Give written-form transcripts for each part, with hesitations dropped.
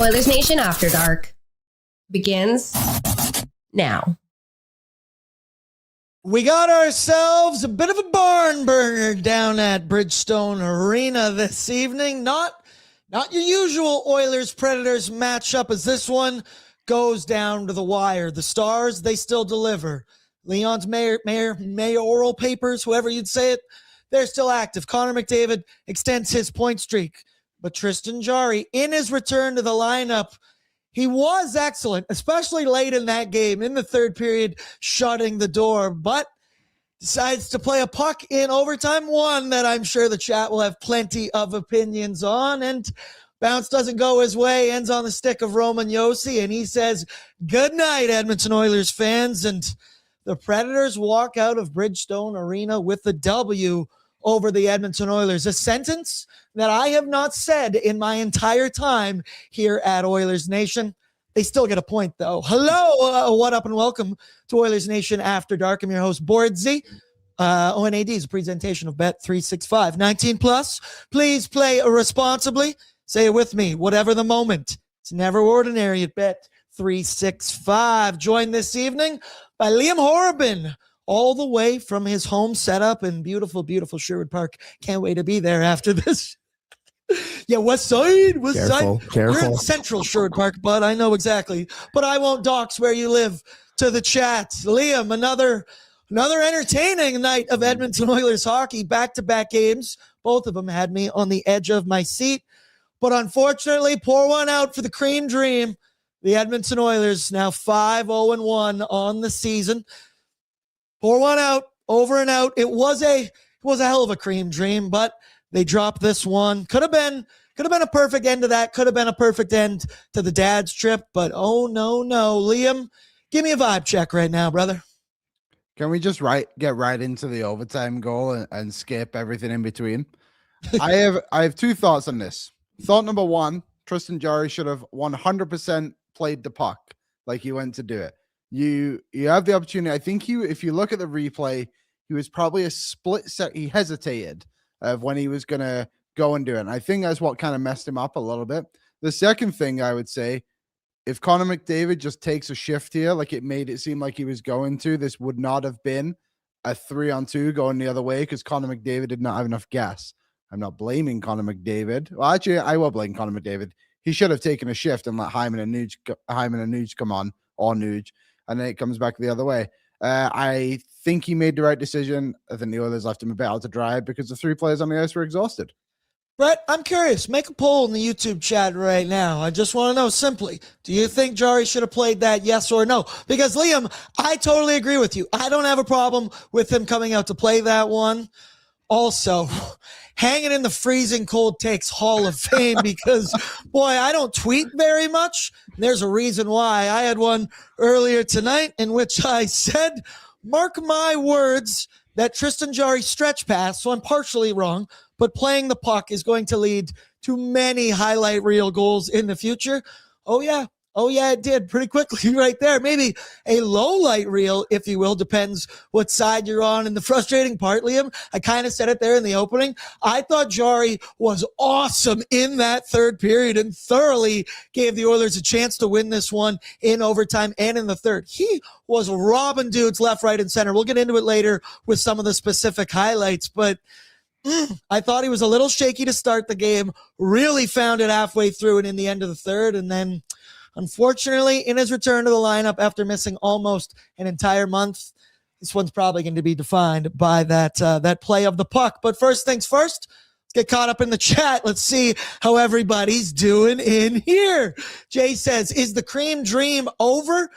Oilers Nation After Dark begins now. We got ourselves a bit of a barn burner down at Bridgestone Arena this evening. Not your usual Oilers-Predators matchup, as this one goes down to the wire. The Stars, they still deliver. Leon's mayoral papers, whoever you'd say it, they're still active. Connor McDavid extends his point streak. But Tristan Jarry, in his return to the lineup, he was excellent, especially late in that game, in the third period, shutting the door, but decides to play a puck in overtime, one that I'm sure the chat will have plenty of opinions on, and bounce doesn't go his way, ends on the stick of Roman Josi, and he says, "Good night, Edmonton Oilers fans," and the Predators walk out of Bridgestone Arena with the W over the Edmonton Oilers. A sentence that I have not said in my entire time here at Oilers Nation. They still get a point, though. Hello, what up, and welcome to Oilers Nation After Dark. I'm your host, Bordzy. ONAD is a presentation of Bet365. 19 plus. Please play responsibly. Say it with me. Whatever the moment. It's never ordinary at Bet365. Joined this evening by Liam Horrobin, all the way from his home setup in beautiful, beautiful Sherwood Park. Can't wait to be there after this. Yeah, West Side. Careful. We're in Central Sherwood Park, but I know exactly. But I won't dox where you live to the chat. Liam, another entertaining night of Edmonton Oilers hockey. Back-to-back games. Both of them had me on the edge of my seat. But unfortunately, pour one out for the Cream Dream. The Edmonton Oilers now 5-0-1 on the season. Pour one out, over and out. It was a hell of a cream dream, but they dropped this one. Could have been a perfect end to that. Could have been a perfect end to the dad's trip, but oh no. Liam, give me a vibe check right now, brother. Can we just get right into the overtime goal and skip everything in between? I have two thoughts on this. Thought number one, Tristan Jarry should have 100% played the puck like he went to do it. You have the opportunity. I think if you look at the replay, he was probably a split set. He hesitated of when he was going to go and do it. And I think that's what kind of messed him up a little bit. The second thing I would say, if Connor McDavid just takes a shift here, like it made it seem like he was going to, this would not have been a 3-on-2 going the other way because Connor McDavid did not have enough gas. I'm not blaming Connor McDavid. Well, actually, I will blame Connor McDavid. He should have taken a shift and let Hyman and Nuge come on, or Nuge, and then it comes back the other way. I think he made the right decision. I think the Oilers left him a bit out to dry because the three players on the ice were exhausted. Brett, I'm curious. Make a poll in the YouTube chat right now. I just want to know simply, do you think Jarry should have played that, yes or no? Because, Liam, I totally agree with you. I don't have a problem with him coming out to play that one. Also, hanging in the freezing cold takes Hall of Fame because, boy, I don't tweet very much. There's a reason why. I had one earlier tonight in which I said, mark my words, that Tristan Jarry stretch pass, so I'm partially wrong, but playing the puck is going to lead to many highlight reel goals in the future. Oh, yeah, it did pretty quickly right there. Maybe a low light reel, if you will, depends what side you're on. And the frustrating part, Liam, I kind of said it there in the opening. I thought Jarry was awesome in that third period and thoroughly gave the Oilers a chance to win this one in overtime and in the third. He was robbing dudes left, right, and center. We'll get into it later with some of the specific highlights, but I thought he was a little shaky to start the game, really found it halfway through and in the end of the third, and then unfortunately, in his return to the lineup after missing almost an entire month, this one's probably going to be defined by that play of the puck. But first things first, let's get caught up in the chat. Let's see how everybody's doing in here. Jay says, is the Cream Dream over?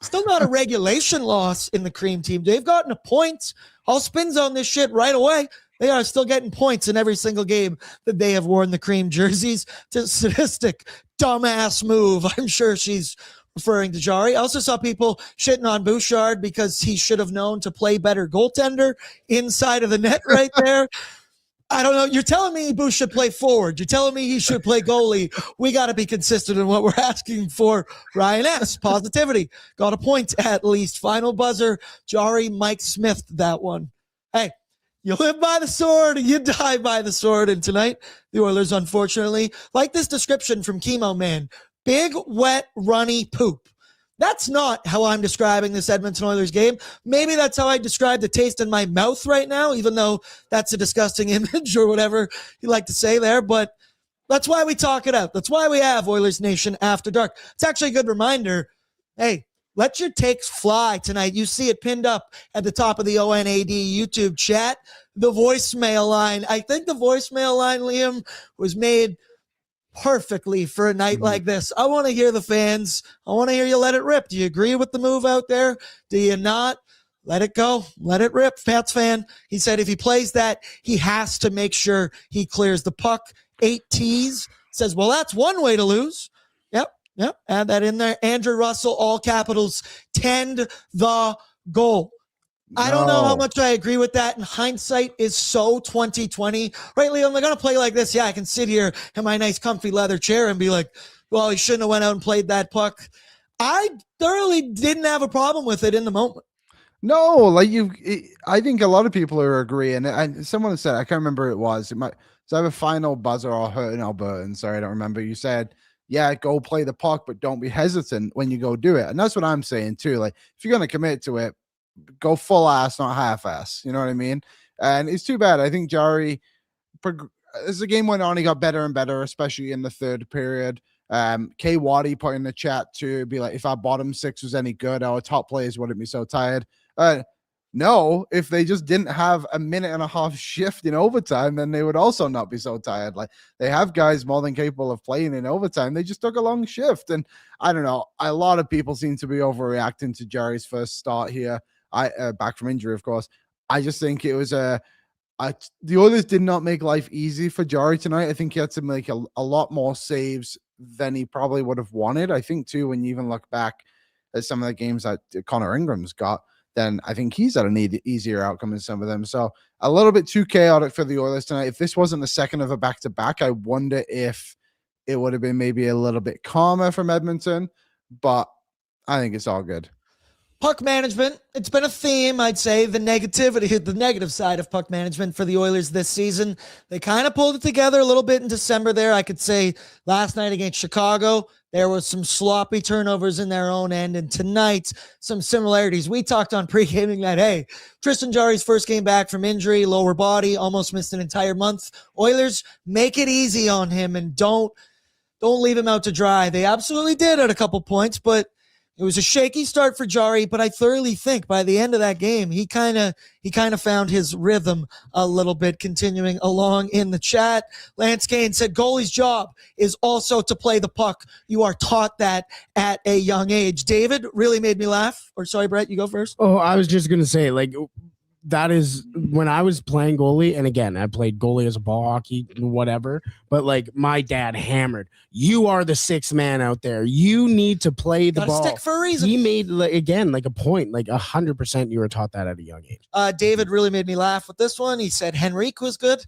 Still not a regulation loss in the Cream team. They've gotten a point. I'll spin zone this shit right away. They are still getting points in every single game that they have worn the Cream jerseys. To sadistic, dumbass move. I'm sure she's referring to Jarry. I also saw people shitting on Bouchard because he should have known to play better goaltender inside of the net right there. I don't know. You're telling me Bouch should play forward. You're telling me he should play goalie. We got to be consistent in what we're asking for. Ryan S. Positivity. Got a point at least. Final buzzer. Jarry, Mike Smith, that one. Hey. You live by the sword, you die by the sword. And tonight, the Oilers, unfortunately, like this description from Chemo Man, Big, wet, runny poop. That's not how I'm describing this Edmonton Oilers game. Maybe that's how I describe the taste in my mouth right now, even though that's a disgusting image or whatever you like to say there. But that's why we talk it out. That's why we have Oilers Nation After Dark. It's actually a good reminder. Hey, let your takes fly tonight. You see it pinned up at the top of the ONAD YouTube chat. The voicemail line. I think the voicemail line, Liam, was made perfectly for a night like this. I want to hear the fans. I want to hear you let it rip. Do you agree with the move out there? Do you not? Let it go. Let it rip. Pats fan. He said if he plays that, he has to make sure he clears the puck. 8 T's. Says, well, that's one way to lose. Yep. Add that in there. Andrew Russell, all capitals, tend the goal. No. I don't know how much I agree with that. And hindsight is so 2020. Right, Liam? They're going to play like this. Yeah, I can sit here in my nice comfy leather chair and be like, well, he shouldn't have went out and played that puck. I thoroughly didn't have a problem with it in the moment. No, like I think a lot of people are agreeing. And someone said, I can't remember who it was. It might have a final buzzer or hurt in Alberta. And sorry, I don't remember. You said, yeah, go play the puck, but don't be hesitant when you go do it. And that's what I'm saying too. Like, if you're going to commit to it, go full ass, not half ass. You know what I mean? And it's too bad. I think Jarry, as the game went on, he got better and better, especially in the third period. K Waddy put in the chat to be like, if our bottom six was any good, our top players wouldn't be so tired. No, if they just didn't have a minute and a half shift in overtime, then they would also not be so tired. Like, they have guys more than capable of playing in overtime. They just took a long shift. And I don't know, a lot of people seem to be overreacting to Jarry's first start here. Back from injury, of course. I just think it was the Oilers did not make life easy for Jarry tonight. I think he had to make a lot more saves than he probably would have wanted. I think too, when you even look back at some of the games that Connor Ingram's got, then I think he's at an easier outcome in some of them. So a little bit too chaotic for the Oilers tonight. If this wasn't the second of a back-to-back, I wonder if it would have been maybe a little bit calmer from Edmonton, but I think it's all good. Puck management, it's been a theme, I'd say, the negative side of puck management for the Oilers this season. They kind of pulled it together a little bit in December there. I could say last night against Chicago, there was some sloppy turnovers in their own end, and tonight, some similarities. We talked on pre-gaming that, hey, Tristan Jarry's first game back from injury, lower body, almost missed an entire month. Oilers, make it easy on him and don't leave him out to dry. They absolutely did at a couple points, but it was a shaky start for Jarry, but I thoroughly think by the end of that game, he kind of found his rhythm a little bit. Continuing along in the chat, Lance Kane said, goalie's job is also to play the puck. You are taught that at a young age. David really made me laugh. Or sorry, Brett, you go first. Oh, I was just going to say, like, that is when I was playing goalie. And again, I played goalie as a ball hockey, whatever. But like, my dad hammered, you are the sixth man out there. You need to play the ball. Stick for a reason. He made, like, again, like a point, like 100% you were taught that at a young age. David really made me laugh with this one. He said Henrique was good.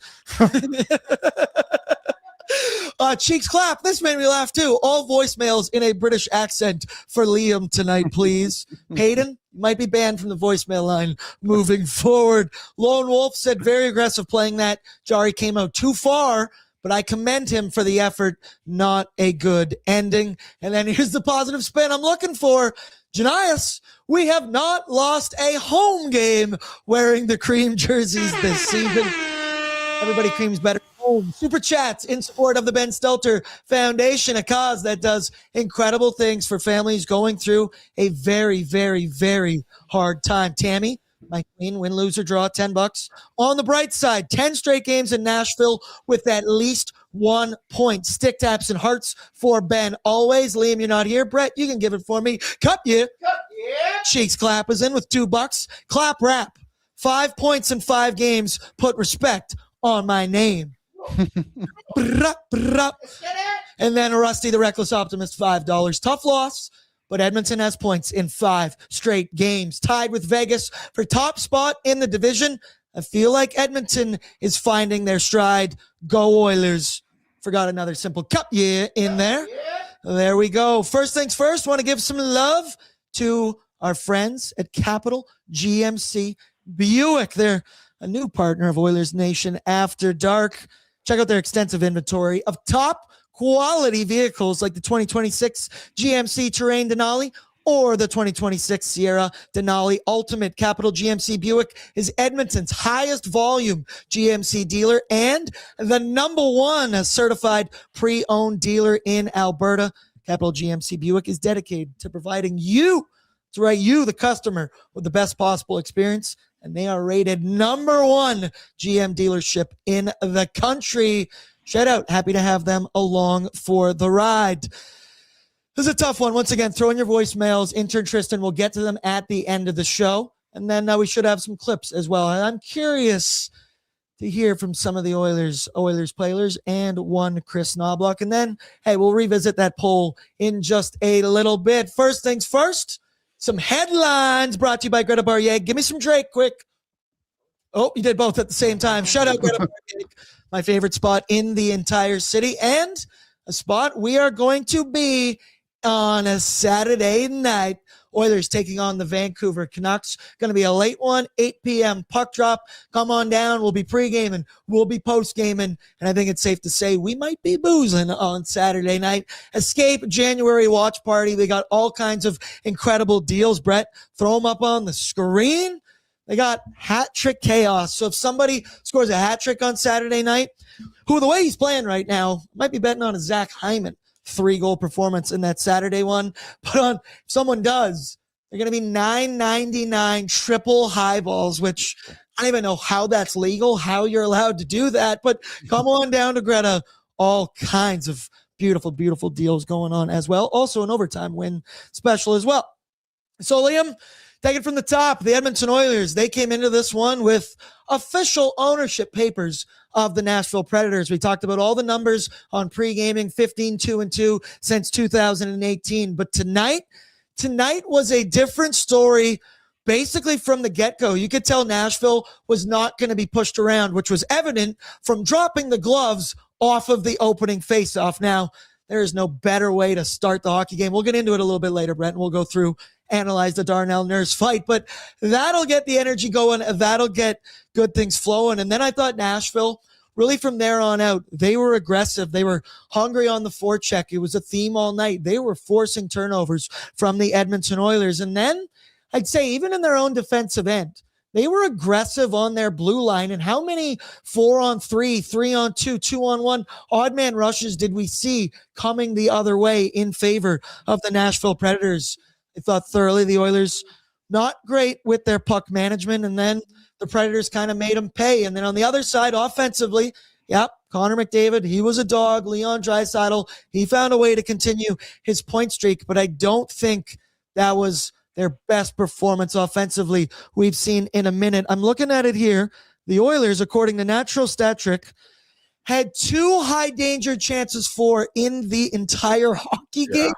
Cheeks clap. This made me laugh too. All voicemails in a British accent for Liam tonight, please. Hayden might be banned from the voicemail line moving forward. Lone Wolf said very aggressive playing that. Jarry came out too far, but I commend him for the effort. Not a good ending. And then here's the positive spin I'm looking for. Janias, we have not lost a home game wearing the cream jerseys this season. Everybody creams better. Super chats in support of the Ben Stelter Foundation, a cause that does incredible things for families going through a very, very, very hard time. Tammy, my queen, win, lose, or draw, $10. On the bright side, 10 straight games in Nashville with at least 1 point. Stick taps and hearts for Ben. Always. Liam, you're not here. Brett, you can give it for me. Cup yeah. Cheeks clap is in with $2. Clap wrap. 5 points in 5 games. Put respect on my name. And then Rusty the Reckless Optimist, $5. Tough loss, but Edmonton has points in 5 straight games, tied with Vegas for top spot in the division. I feel like Edmonton is finding their stride. Go Oilers. Forgot another simple cup yeah in there. There we go. First things first, want to give some love to our friends at Capital GMC Buick. They're a new partner of Oilers Nation After Dark. Check out their extensive inventory of top quality vehicles like the 2026 GMC Terrain Denali or the 2026 Sierra Denali Ultimate. Capital GMC Buick is Edmonton's highest volume GMC dealer and the #1 certified pre-owned dealer in Alberta. Capital GMC Buick is dedicated to providing you, that's right, you, the customer, with the best possible experience. And they are rated #1 GM dealership in the country. Shout out. Happy to have them along for the ride. This is a tough one. Once again, throw in your voicemails. Intern Tristan will get to them at the end of the show. And then we should have some clips as well. And I'm curious to hear from some of the Oilers players and one Chris Knobloch. And then, hey, we'll revisit that poll in just a little bit. First things first, some headlines brought to you by Greta Barrier. Give me some Drake quick. Oh, you did both at the same time. Shout out Greta Barrier, my favorite spot in the entire city, and a spot we are going to be on a Saturday night. Oilers taking on the Vancouver Canucks. Going to be a late one, 8 p.m. puck drop. Come on down. We'll be pre-gaming. We'll be post-gaming. And I think it's safe to say we might be boozing on Saturday night. Escape January watch party. We got all kinds of incredible deals, Brett. Throw them up on the screen. They got hat trick chaos. So if somebody scores a hat trick on Saturday night, who the way he's playing right now, might be betting on a Zach Hyman 3-goal performance in that Saturday one. But if someone does, they're going to be $9.99 triple highballs, which I don't even know how that's legal, how you're allowed to do that. But come on down to Greta. All kinds of beautiful, beautiful deals going on as well. Also an overtime win special as well. So Liam, take it from the top. The Edmonton Oilers, they came into this one with official ownership papers of the Nashville Predators. We talked about all the numbers on pre-gaming, 15-2-2 since 2018. But tonight was a different story basically from the get-go. You could tell Nashville was not going to be pushed around, which was evident from dropping the gloves off of the opening face-off. Now, there is no better way to start the hockey game. We'll get into it a little bit later, Brent, and we'll go through, analyze the Darnell Nurse fight, but that'll get the energy going. That'll get good things flowing. And then I thought Nashville, really from there on out, they were aggressive. They were hungry on the forecheck. It was a theme all night. They were forcing turnovers from the Edmonton Oilers. And then I'd say even in their own defensive end, they were aggressive on their blue line. And how many 4-on-3, 3-on-2, 2-on-1 odd man rushes did we see coming the other way in favor of the Nashville Predators? I thought thoroughly the Oilers not great with their puck management, and then the Predators kind of made them pay. And then on the other side, offensively, Connor McDavid, he was a dog. Leon Draisaitl, he found a way to continue his point streak, but I don't think that was their best performance offensively we've seen in a minute. I'm looking at it here. The Oilers, according to Natural Stat Trick, had 2 high danger chances for in the entire hockey game.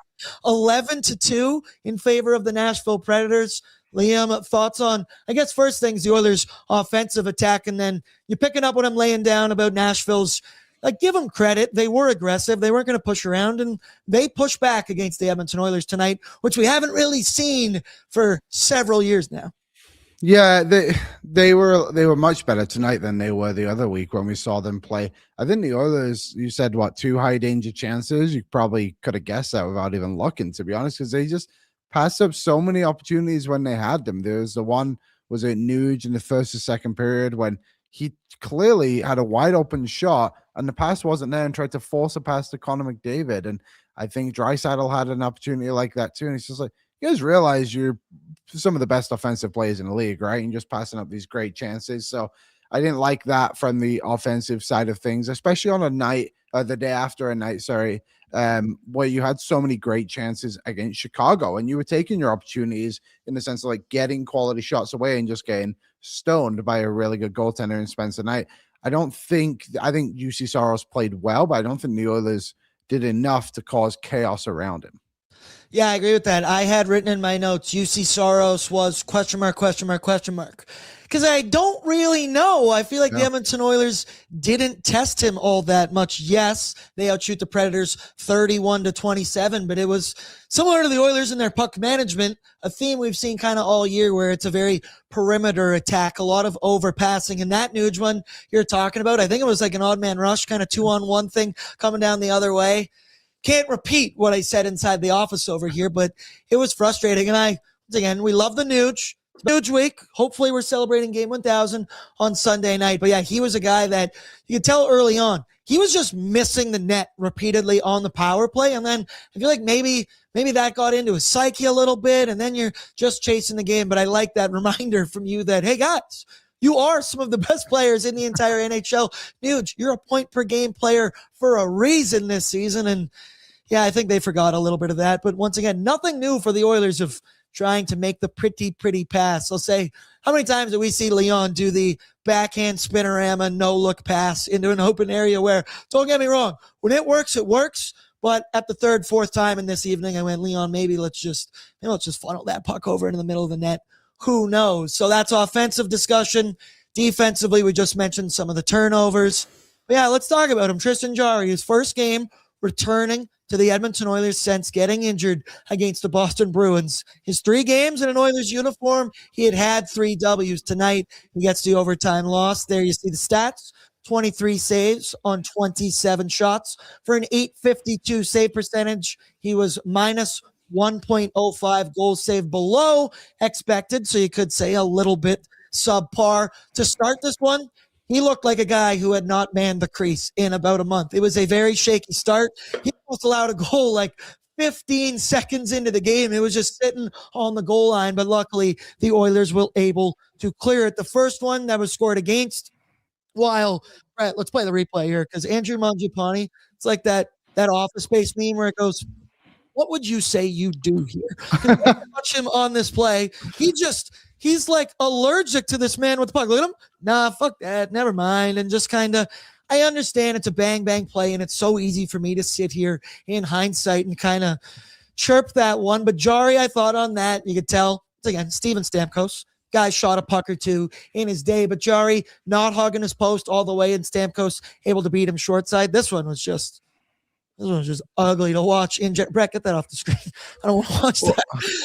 11-2 in favor of the Nashville Predators. Liam, thoughts on, I guess, first things, the Oilers' offensive attack, and then you're picking up what I'm laying down about Nashville's, give them credit. They were aggressive. They weren't going to push around, and they pushed back against the Edmonton Oilers tonight, which we haven't really seen for several years now. Yeah, they were much better tonight than they were the other week when we saw them play. I think the Oilers, you said, 2 high danger chances? You probably could have guessed that without even looking, to be honest, because they just passed up so many opportunities when they had them. There was the one, was it Nuge in the first or second period, when he clearly had a wide open shot and the pass wasn't there and tried to force a pass to Connor McDavid. And I think Draisaitl had an opportunity like that too. And it's just like, you guys realize you're some of the best offensive players in the league, right? And just passing up these great chances. So I didn't like that from the offensive side of things, especially on a night, the day after a night, where you had so many great chances against Chicago and you were taking your opportunities in the sense of getting quality shots away and just getting stoned by a really good goaltender in Spencer Knight. I think UC Saros played well, but I don't think the Oilers did enough to cause chaos around him. Yeah, I agree with that. I had written in my notes, UC Soros was question mark, question mark, question mark. Because I don't really know. I feel like the Edmonton Oilers didn't test him all that much. Yes, they outshoot the Predators 31-27, but it was similar to the Oilers in their puck management, a theme we've seen kind of all year where it's a very perimeter attack, a lot of overpassing. And that Nuge one you're talking about, I think it was like an odd man rush kind of 2-on-1 thing coming down the other way. Can't repeat what I said inside the office over here, but it was frustrating. And once again, we love the Nuge. Nuge week. Hopefully we're celebrating game 1000 on Sunday night. But yeah, he was a guy that you could tell early on, he was just missing the net repeatedly on the power play. And then I feel like maybe that got into his psyche a little bit, and then you're just chasing the game. But I like that reminder from you that, hey guys, you are some of the best players in the entire NHL. Nuge, you're a point per game player for a reason this season. And yeah, I think they forgot a little bit of that. But once again, nothing new for the Oilers of trying to make the pretty pass. I'll say, how many times do we see Leon do the backhand spinorama, no-look pass into an open area where, don't get me wrong, when it works, it works. But at the third, fourth time in this evening, I went, Leon, maybe let's just funnel that puck over into the middle of the net. Who knows? So that's offensive discussion. Defensively, we just mentioned some of the turnovers. But yeah, let's talk about him. Tristan Jarry, his first game returning to the Edmonton Oilers since getting injured against the Boston Bruins. His 3 games in an Oilers uniform, he had 3 W's. Tonight, he gets the overtime loss. There you see the stats. 23 saves on 27 shots for an .852 save percentage. He was minus 1.05 goals saved below expected, so you could say a little bit subpar. To start this one, he looked like a guy who had not manned the crease in about a month. It was a very shaky start. He almost allowed a goal like 15 seconds into the game. It was just sitting on the goal line, but luckily the Oilers were able to clear it. The first one that was scored against, right, let's play the replay here because Andrew Mangiapane, it's like that Office Space meme where it goes, what would you say you do here? Watch him on this play. He's like allergic to this man with the puck. Look at him. Nah, fuck that. Never mind. And just kind of, I understand it's a bang play, and it's so easy for me to sit here in hindsight and kind of chirp that one. But Jarry, I thought on that, you could tell, again, Steven Stamkos. Guy shot a puck or two in his day, but Jarry not hogging his post all the way, and Stamkos able to beat him short side. This one was just ugly to watch. Brett, get that off the screen. I don't want to watch that.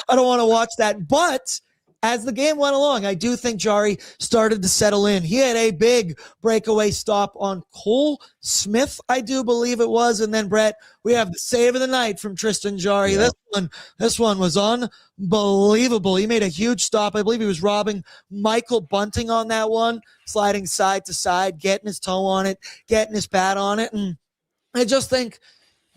I don't want to watch that. But as the game went along, I do think Jarry started to settle in. He had a big breakaway stop on Cole Smith, I do believe it was. And then, Brett, we have the save of the night from Tristan Jarry. Yeah. This one was unbelievable. He made a huge stop. I believe he was robbing Michael Bunting on that one, sliding side to side, getting his toe on it, getting his pad on it. And I just think,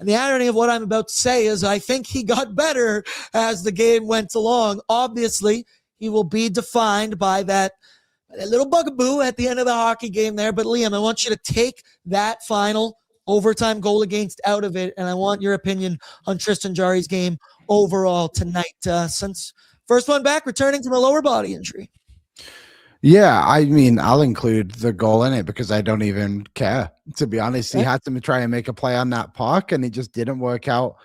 and the irony of what I'm about to say is I think he got better as the game went along. Obviously, he will be defined by that little bugaboo at the end of the hockey game there. But, Liam, I want you to take that final overtime goal against out of it, and I want your opinion on Tristan Jarry's game overall tonight since first one back, returning from a lower body injury. Yeah, I mean, I'll include the goal in it because I don't even care. To be honest, he had to try and make a play on that puck, and it just didn't work out.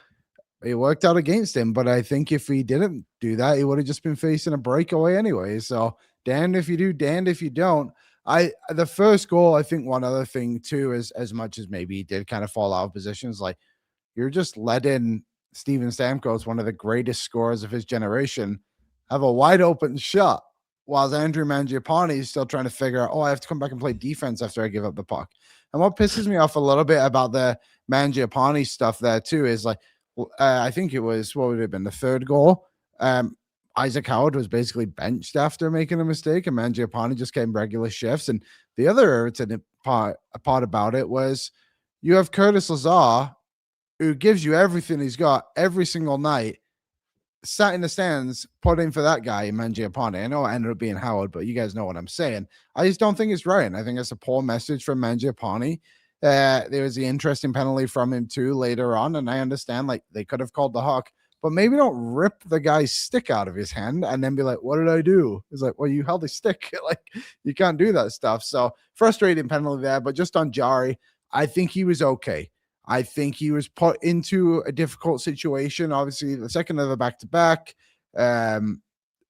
It worked out against him, but I think if he didn't do that, he would have just been facing a breakaway anyway. So damned if you do, damned if you don't. The first goal, I think one other thing too is, as much as maybe he did kind of fall out of positions, like you're just letting Steven Stamkos, one of the greatest scorers of his generation, have a wide open shot, while Andrew Mangiapane is still trying to figure out, I have to come back and play defense after I give up the puck. And what pisses me off a little bit about the Mangiapane stuff there too is like, I think it was, what would it have been, the third goal? Isaac Howard was basically benched after making a mistake, and Mangiapane just came regular shifts. And the other irritating part about it was you have Curtis Lazar, who gives you everything he's got every single night, sat in the stands, putting for that guy, Mangiapane. I know it ended up being Howard, but you guys know what I'm saying. I just don't think it's right. I think it's a poor message from Mangiapane. There was the interesting penalty from him too later on, and I understand like they could have called the hawk, but maybe don't rip the guy's stick out of his hand and then be like, what did I do? It's like, well, you held his stick. Like, you can't do that stuff. So frustrating penalty there, but just on Jarry, I think he was okay. I think he was put into a difficult situation. Obviously, the second of the back-to-back.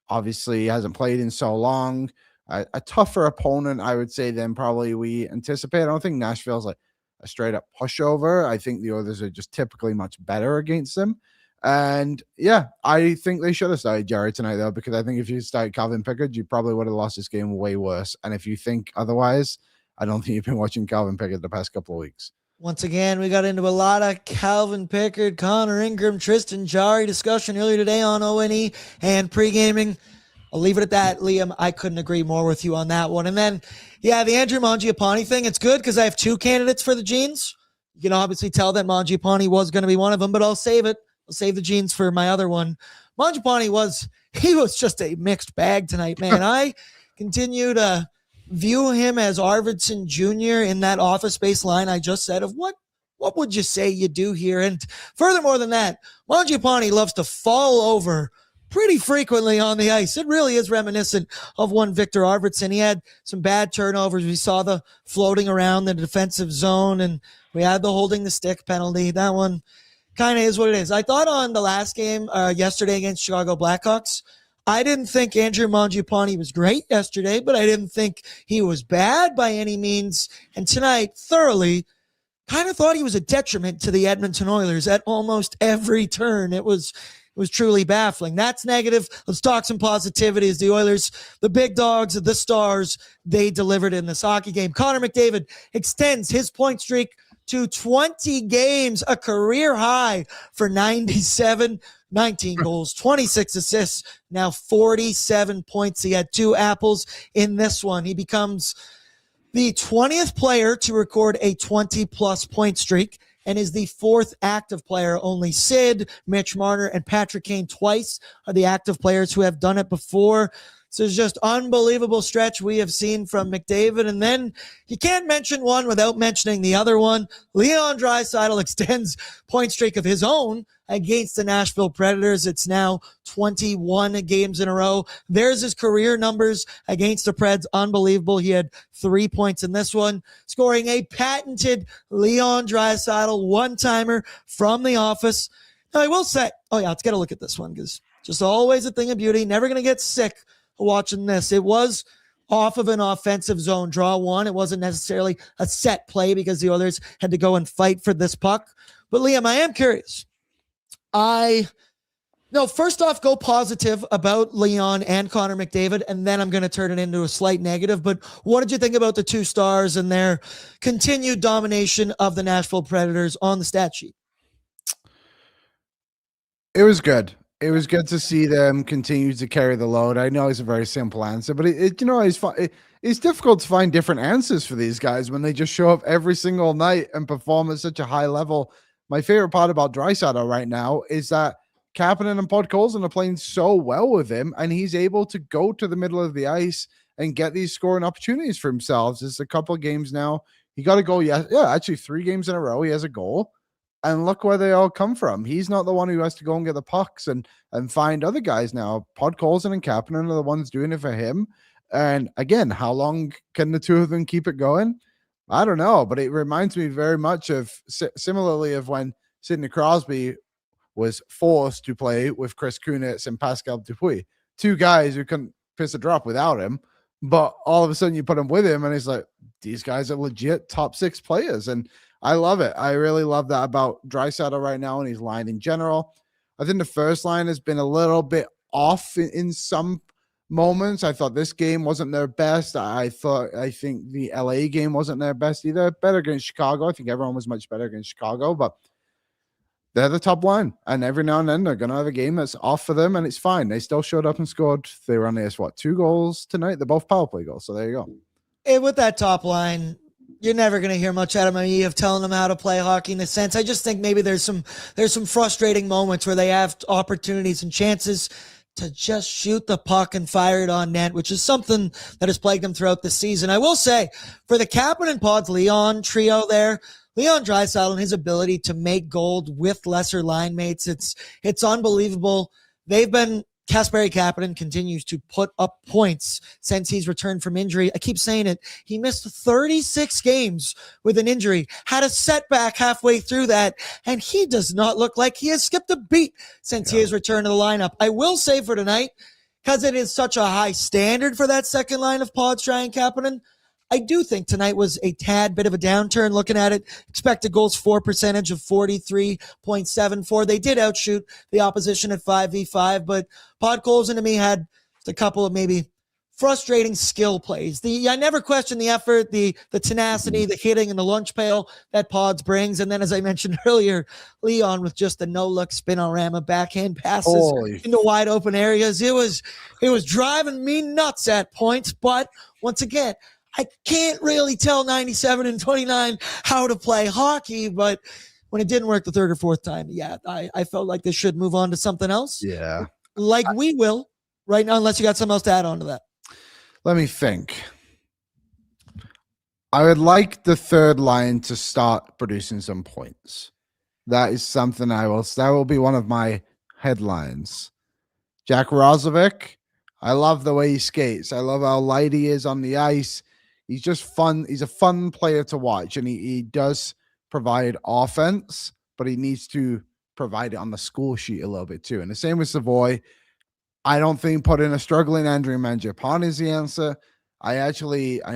Obviously, he hasn't played in so long. A tougher opponent, I would say, than probably we anticipate. I don't think Nashville's like a straight-up pushover. I think the others are just typically much better against them. And yeah, I think they should have started Jarry tonight, though, because I think if you started Calvin Pickard, you probably would have lost this game way worse. And if you think otherwise, I don't think you've been watching Calvin Pickard the past couple of weeks. Once again, we got into a lot of Calvin Pickard, Connor Ingram, Tristan Jarry discussion earlier today on ONE and pre-gaming. I'll leave it at that, Liam. I couldn't agree more with you on that one. And then, yeah, the Andrew Mangiapane thing, it's good because I have two candidates for the Jeans. You can obviously tell that Mangiapane was going to be one of them, but I'll save it. I'll save the Jeans for my other one. Mangiapane was just a mixed bag tonight, man. I continue to view him as Arvidsson Jr. in that office space line I just said of what would you say you do here? And furthermore than that, Mangiapane loves to fall over pretty frequently on the ice. It really is reminiscent of one Victor Arvidsson. He had some bad turnovers. We saw the floating around the defensive zone, and we had the holding the stick penalty. That one kind of is what it is. I thought on the last game yesterday against Chicago Blackhawks, I didn't think Andrew Mangiapane was great yesterday, but I didn't think he was bad by any means. And tonight, thoroughly, kind of thought he was a detriment to the Edmonton Oilers at almost every turn. It was truly baffling. That's negative. Let's talk some positivity as the Oilers, the big dogs, the stars, they delivered in this hockey game. Connor McDavid extends his point streak to 20 games, a career high for 97, 19 goals, 26 assists, now 47 points. He had 2 apples in this one. He becomes the 20th player to record a 20-plus point streak and is the 4th active player. Only Sid, Mitch Marner, and Patrick Kane twice are the active players who have done it before. So it's just unbelievable stretch we have seen from McDavid. And then you can't mention one without mentioning the other one. Leon Draisaitl extends point streak of his own against the Nashville Predators. It's now 21 games in a row. There's his career numbers against the Preds. Unbelievable. He had 3 points in this one, scoring a patented Leon Draisaitl one-timer from the office. Now, I will say, let's get a look at this one because just always a thing of beauty. Never going to get sick watching this. It was off of an offensive zone draw one. It wasn't necessarily a set play because the others had to go and fight for this puck. But Liam, I am curious. First off, go positive about Leon and Connor McDavid, and then I'm going to turn it into a slight negative. But what did you think about the 2 stars and their continued domination of the Nashville Predators on the stat sheet? It was good. It was good to see them continue to carry the load. I know it's a very simple answer, but it's difficult to find different answers for these guys when they just show up every single night and perform at such a high level. My favorite part about Draisaitl right now is that Kapanen and Podkolzin are playing so well with him, and he's able to go to the middle of the ice and get these scoring opportunities for himself. It's a couple of games now. He got a goal. Actually 3 games in a row. He has a goal. And look where they all come from. He's not the one who has to go and get the pucks and find other guys now. Podkolzin and Kapanen are the ones doing it for him. And again, how long can the 2 of them keep it going? I don't know, but it reminds me very much of similarly of when Sidney Crosby was forced to play with Chris Kunitz and Pascal Dupuis, 2 guys who couldn't piss a drop without him. But all of a sudden you put him with him and he's like, these guys are legit top 6 players. And I love it. I really love that about Draisaitl right now and his line in general. I think the first line has been a little bit off in some moments. I thought this game wasn't their best. I think the LA game wasn't their best either. Better against Chicago. I think everyone was much better against Chicago, but they're the top line. And every now and then they're going to have a game that's off for them, and it's fine. They still showed up and scored. They were on this, 2 goals tonight? They're both power play goals. So there you go. And with that top line, you're never going to hear much out of me of telling them how to play hockey in a sense. I just think maybe there's some frustrating moments where they have opportunities and chances to just shoot the puck and fire it on net, which is something that has plagued them throughout the season. I will say, for the Kapanen Pods Leon trio there, Leon Draisaitl and his ability to make gold with lesser line mates, it's unbelievable. They've been Kasperi Kapanen continues to put up points since he's returned from injury. I keep saying it. He missed 36 games with an injury, had a setback halfway through that, and he does not look like he has skipped a beat since he has returned to the lineup. I will say for tonight, because it is such a high standard for that second line of Podstry and Kapanen, I do think tonight was a tad bit of a downturn looking at it. Expected goals for percentage of 43.74. They did outshoot the opposition at 5v5, but Podkolzin to me had a couple of maybe frustrating skill plays. I never questioned the effort, the tenacity, the hitting, and the lunch pail that Pods brings. And then, as I mentioned earlier, Leon with just the no-look spinorama backhand passes into wide open areas. It was driving me nuts at points, but once again, I can't really tell 97 and 29 how to play hockey, but when it didn't work the third or fourth time, I felt like they should move on to something else. Yeah. Like we will right now, unless you got something else to add on to that. Let me think. I would like the third line to start producing some points. That is something that will be one of my headlines. Jack Roslovic, I love the way he skates. I love how light he is on the ice. He's just fun. He's a fun player to watch, and he does provide offense, but he needs to provide it on the score sheet a little bit too. And the same with Savoy. I don't think putting a struggling Andrew Mangiapane is the answer. I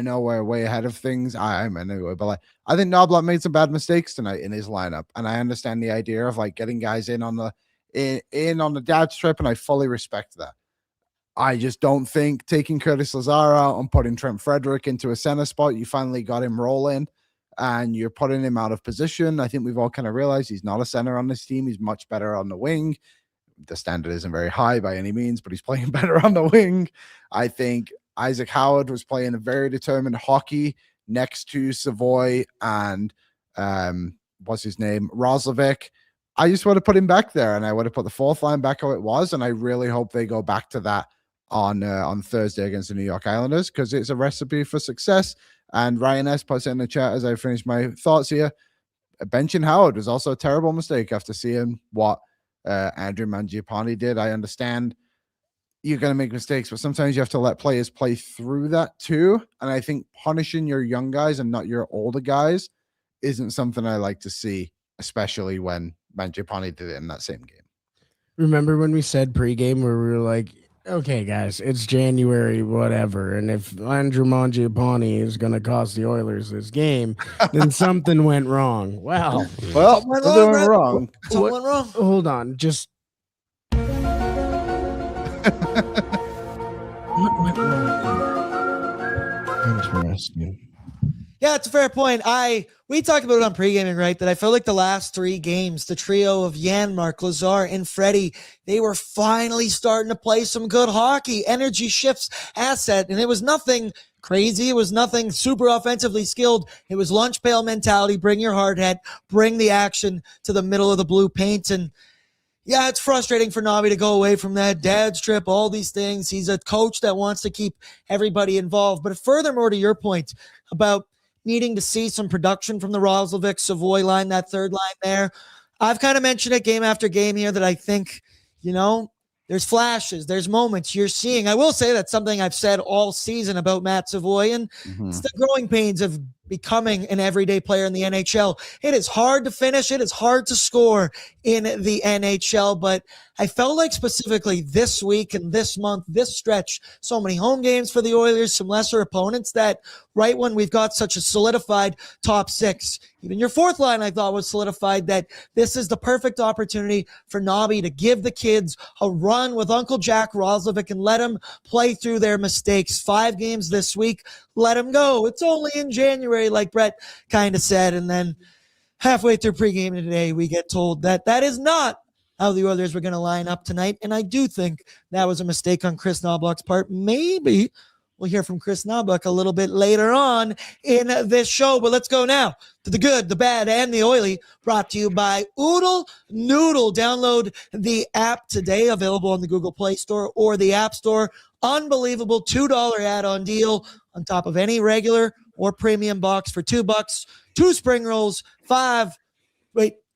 know we're way ahead of things. I'm anyway, but I think Knoblauch made some bad mistakes tonight in his lineup, and I understand the idea of getting guys in on the dad strip, and I fully respect that. I just don't think taking Curtis Lazar out and putting Trent Frederick into a center spot, you finally got him rolling and you're putting him out of position. I think we've all kind of realized he's not a center on this team. He's much better on the wing. The standard isn't very high by any means, but he's playing better on the wing. I think Isaac Howard was playing a very determined hockey next to Savoy and what's his name? Roslovic. I just would have put him back there, and I would have put the fourth line back how it was, and I really hope they go back to that on Thursday against the New York Islanders, because it's a recipe for success. And Ryan S. puts it in the chat as I finish my thoughts here. Benching Howard was also a terrible mistake after seeing what Andrew Mangiapane did. I understand you're going to make mistakes, but sometimes you have to let players play through that too. And I think punishing your young guys and not your older guys isn't something I like to see, especially when Mangiapane did it in that same game. Remember when we said pregame where we were like, okay, guys, it's January, whatever. And if Andrew Mangiapane is going to cost the Oilers this game, then something went wrong. Well, Something went wrong. Hold on. Just. What went wrong? Interesting. Yeah, it's a fair point. We talked about it on pre-gaming, right? That I feel like the last three games, the trio of Janmark, Lazar, and Freddie, they were finally starting to play some good hockey. Energy shifts asset, and it was nothing crazy. It was nothing super offensively skilled. It was lunch pail mentality. Bring your hard hat. Bring the action to the middle of the blue paint. And yeah, it's frustrating for Navi to go away from that dad strip, all these things. He's a coach that wants to keep everybody involved. But furthermore, to your point about needing to see some production from the Roslovic Savoy line, that third line there, I've kind of mentioned it game after game here that I think, there's flashes, there's moments you're seeing. I will say that's something I've said all season about Matt Savoy, and it's the growing pains of becoming an everyday player in the NHL. It is hard to finish. It is hard to score in the NHL, but I felt like specifically this week and this month, this stretch, so many home games for the Oilers, some lesser opponents, that right when we've got such a solidified top six, even your fourth line I thought was solidified, that this is the perfect opportunity for Nobby to give the kids a run with Uncle Jack Roslovic and let them play through their mistakes. 5 games this week. Let them go. It's only in January, like Brett kind of said. And then halfway through pregame today, we get told that that is not how the Oilers were going to line up tonight. And I do think that was a mistake on Chris Knoblauch's part. Maybe we'll hear from Chris Knoblauch a little bit later on in this show. But let's go now to the good, the bad, and the oily, brought to you by Oodle Noodle. Download the app today, available on the Google Play Store or the App Store. Unbelievable $2 add-on deal on top of any regular or premium box for $2. 2 spring rolls, 2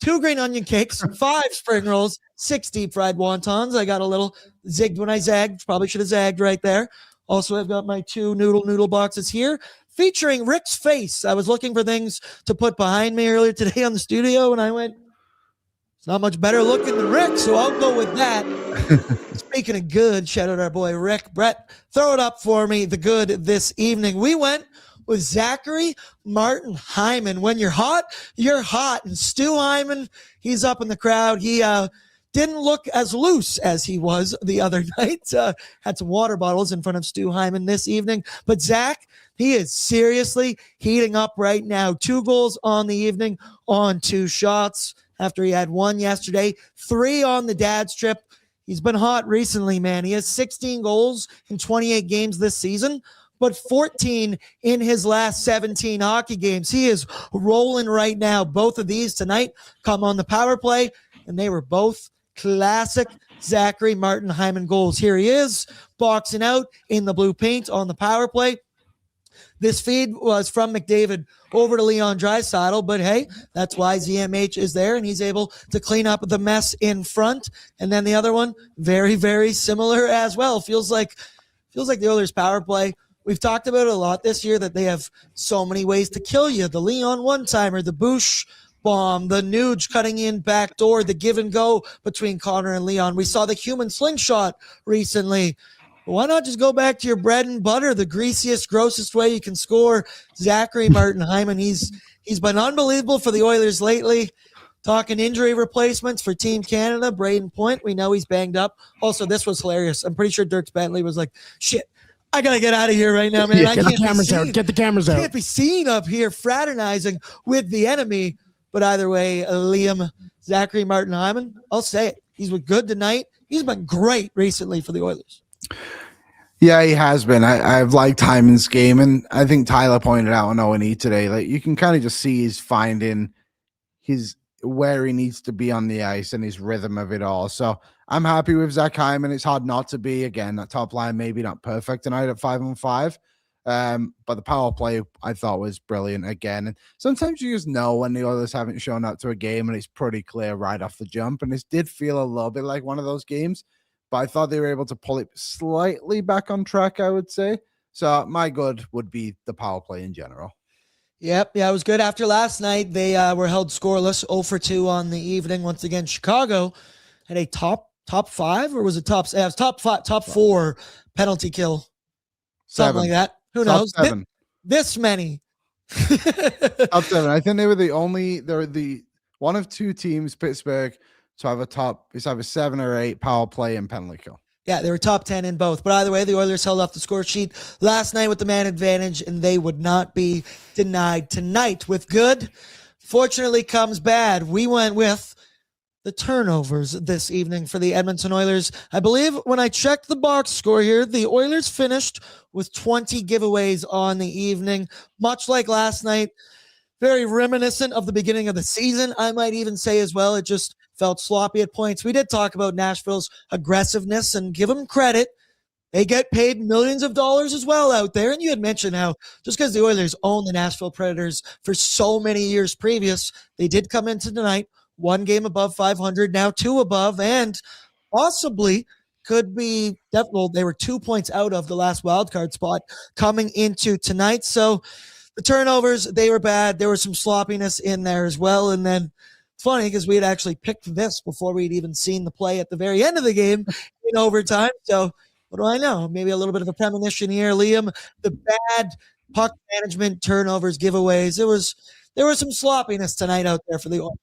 2 green onion cakes, 5 spring rolls, 6 deep fried wontons. I got a little zigged when I zagged. Probably should have zagged right there. Also, I've got my 2 noodle boxes here featuring Rick's face. I was looking for things to put behind me earlier today on the studio, and I went, it's not much better looking than Rick, so I'll go with that. Speaking of good, shout out our boy Rick. Brett, throw it up for me, the good this evening. We went with Zachary Martin Hyman. When you're hot, you're hot. And Stu Hyman, he's up in the crowd. He didn't look as loose as he was the other night. Had some water bottles in front of Stu Hyman this evening. But Zach, he is seriously heating up right now. 2 goals on the evening on 2 shots after he had 1 yesterday, 3 on the dad's trip. He's been hot recently, man. He has 16 goals in 28 games this season, but 14 in his last 17 hockey games. He is rolling right now. Both of these tonight come on the power play, and they were both classic Zachary Martin Hyman goals. Here he is, boxing out in the blue paint on the power play. This feed was from McDavid over to Leon Draisaitl, but hey, that's why ZMH is there, and he's able to clean up the mess in front. And then the other one, very, very similar as well. Feels like the Oilers power play. We've talked about it a lot this year that they have so many ways to kill you. The Leon one-timer, the Boosh bomb, the Nuge cutting in back door, the give and go between Connor and Leon. We saw the human slingshot recently. Why not just go back to your bread and butter, the greasiest, grossest way you can score? Zachary Martin Hyman, he's been unbelievable for the Oilers lately. Talking injury replacements for Team Canada, Braden Point, we know he's banged up. Also, this was hilarious. I'm pretty sure Dirk Bentley was like, shit, I got to get out of here right now, man. Yeah, get the cameras out. Get the cameras out. Can't be seen up here fraternizing with the enemy. But either way, Liam, Zachary Martin Hyman, I'll say it. He's been good tonight. He's been great recently for the Oilers. Yeah, he has been. I've liked Hyman's game, and I think Tyler pointed out on O&E today, like you can kind of just see he's finding where he needs to be on the ice and his rhythm of it all. So I'm happy with Zach Hyman. It's hard not to be. Again, that top line maybe not perfect tonight at 5-on-5. But the power play I thought was brilliant again. And sometimes you just know when the Oilers haven't shown up to a game and it's pretty clear right off the jump. And this did feel a little bit like one of those games, but I thought they were able to pull it slightly back on track, I would say. So my good would be the power play in general. Yep. Yeah, it was good. After last night, they were held scoreless 0-for-2 on the evening. Once again, Chicago had a top 5, or was it top? It was top 4 penalty kill. Something like that. Who knows? 7. This many. Top 7. I think they're the one of 2 teams, Pittsburgh, to have it's either 7 or 8 power play and penalty kill. Yeah, they were top 10 in both. But either way, the Oilers held off the score sheet last night with the man advantage, and they would not be denied tonight. With good, fortunately comes bad. We went with the turnovers this evening for the Edmonton Oilers. I believe when I checked the box score here, the Oilers finished with 20 giveaways on the evening, much like last night. Very reminiscent of the beginning of the season, I might even say as well. It just felt sloppy at points. We did talk about Nashville's aggressiveness, and give them credit. They get paid millions of dollars as well out there. And you had mentioned how just because the Oilers own the Nashville Predators for so many years previous, they did come into tonight 1 game above 500, now 2 above, and possibly could be definitely, they were 2 points out of the last wildcard spot coming into tonight. So the turnovers, they were bad. There was some sloppiness in there as well. And then it's funny because we had actually picked this before we'd even seen the play at the very end of the game in overtime. So what do I know? Maybe a little bit of a premonition here, Liam. The bad puck management, turnovers, giveaways. There was some sloppiness tonight out there for the Oilers.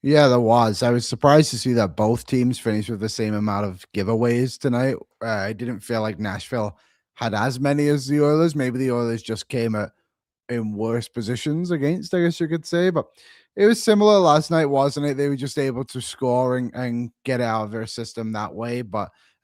Yeah, there was. I was surprised to see that both teams finished with the same amount of giveaways tonight. I didn't feel like Nashville had as many as the Oilers. Maybe the Oilers just came in worse positions against, I guess you could say. But it was similar last night, wasn't it? They were just able to score and get out of their system that way,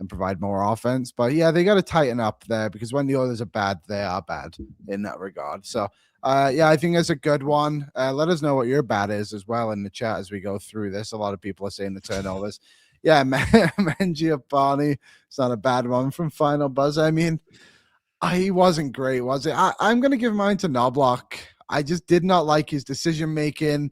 and provide more offense. But yeah, they got to tighten up there, because when the Oilers are bad, they are bad in that regard. So yeah, I think it's a good one. Let us know what your bad is as well in the chat as we go through this. A lot of people are saying the turnovers. Yeah, Mangiapane, it's not a bad one from Final Buzz. I mean, he wasn't great, was it? I'm going to give mine to Knobloch. I just did not like his decision-making.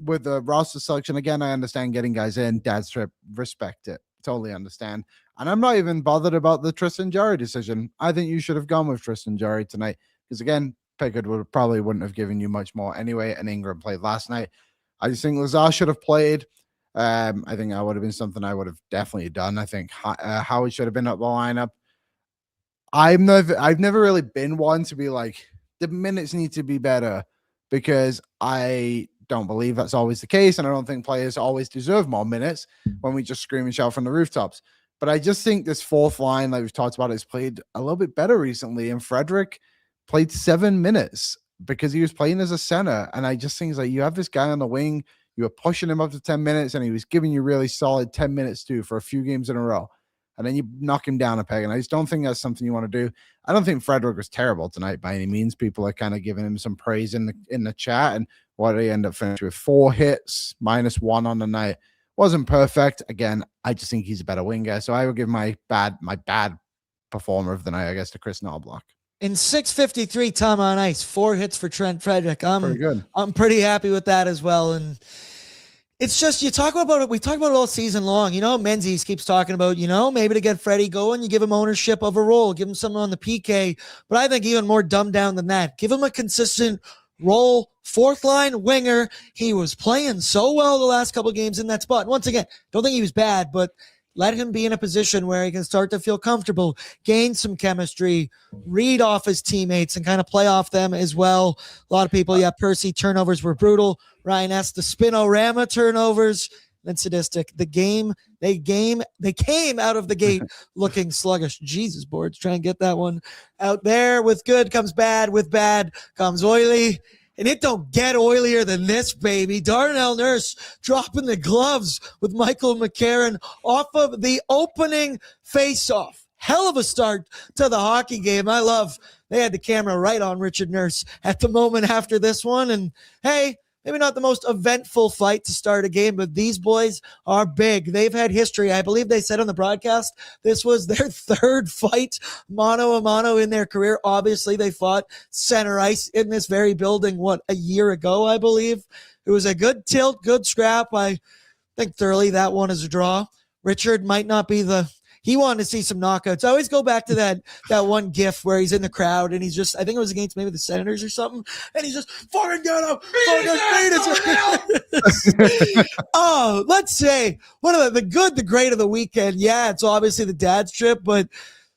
With the roster selection, again, I understand getting guys in, dad's trip, respect it. Totally understand. And I'm not even bothered about the Tristan Jarry decision. I think you should have gone with Tristan Jarry tonight because, again, Pickard wouldn't have given you much more anyway, and Ingram played last night. I just think Lazar should have played. I think that would have been something I would have definitely done. I think Howard should have been up the lineup. I've never really been one to be like, the minutes need to be better, because I don't believe that's always the case, and I don't think players always deserve more minutes when we just scream and shout from the rooftops. But I just think this fourth line, like we've talked about, has played a little bit better recently, and Frederick played 7 minutes because he was playing as a center, and I just think it's like, you have this guy on the wing, you were pushing him up to 10 minutes, and he was giving you really solid 10 minutes too for a few games in a row, and then you knock him down a peg, and I just don't think that's something you want to do. I don't think Frederick was terrible tonight by any means. People are kind of giving him some praise in the chat, and what did he end up finishing with? 4 hits, -1 on the night. Wasn't perfect. Again, I just think he's a better winger, so I would give my bad performer of the night, I guess, to Chris Knobloch. In 6:53 time on ice, 4 hits for Trent Frederick. Pretty good. I'm pretty happy with that as well. And it's just, we talk about it all season long. Menzies keeps talking about, maybe to get Freddie going, you give him ownership of a role, give him something on the PK. But I think even more dumbed down than that, give him a consistent role, fourth line winger. He was playing so well the last couple of games in that spot. Once again, don't think he was bad, but let him be in a position where he can start to feel comfortable, gain some chemistry, read off his teammates, and kind of play off them as well. A lot of people, Percy turnovers were brutal. Ryan S. the Spinorama turnovers, then sadistic. They came out of the gate looking sluggish. Jesus, boards, try and get that one out there. With good comes bad. With bad comes oily. And it don't get oilier than this, baby. Darnell Nurse dropping the gloves with Michael McCarron off of the opening faceoff. Hell of a start to the hockey game. I love they had the camera right on Richard Nurse at the moment after this one. And hey, maybe not the most eventful fight to start a game, but these boys are big. They've had history. I believe they said on the broadcast this was their 3rd fight mano-a-mano in their career. Obviously, they fought center ice in this very building, a year ago, I believe. It was a good tilt, good scrap. I think thoroughly that one is a draw. Richard might not be he wanted to see some knockouts. I always go back to that one gif where he's in the crowd and he's just, I think it was against maybe the Senators or something, and he's just fucking get him. Oh, let's say one of the good, the great of the weekend. Yeah, it's obviously the dad's trip, but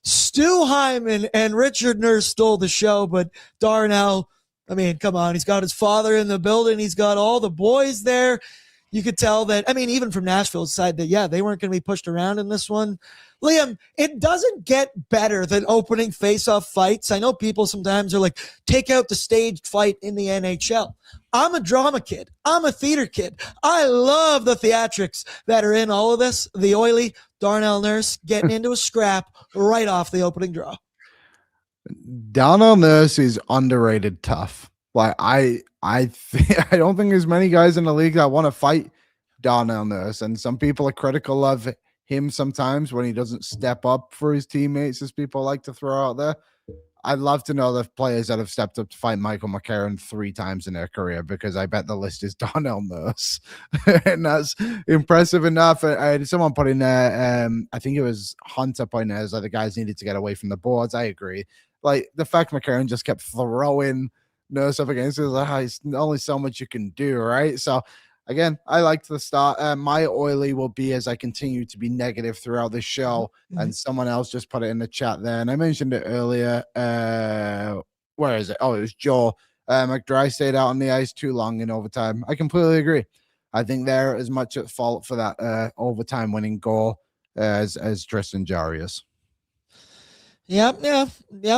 Stu Hyman and Richard Nurse stole the show. But Darnell, I mean, come on, he's got his father in the building. He's got all the boys there. You could tell that, I mean, even from Nashville's side, that, they weren't going to be pushed around in this one. Liam, it doesn't get better than opening face-off fights. I know people sometimes are like, take out the staged fight in the NHL. I'm a drama kid. I'm a theater kid. I love the theatrics that are in all of this. The oily Darnell Nurse getting into a scrap right off the opening draw. Darnell Nurse is underrated tough. Like I don't think there's many guys in the league that want to fight Darnell Nurse, and some people are critical of him sometimes when he doesn't step up for his teammates, as people like to throw out there. I'd love to know the players that have stepped up to fight Michael McCarron 3 times in their career, because I bet the list is Darnell Nurse. And that's impressive enough. I had someone put in there, I think it was Hunter putting there, like the guys needed to get away from the boards. I agree. Like the fact McCarron just kept throwing Nurse up against it, it's only so much you can do, right? So again, I liked the start. My oily will be as I continue to be negative throughout the show. And someone else just put it in the chat there, and I mentioned it earlier. Where is it? Oh, it was Joel. McDry stayed out on the ice too long in overtime. I completely agree. I think they're as much at fault for that overtime winning goal as Tristan Jarry is. Yeah,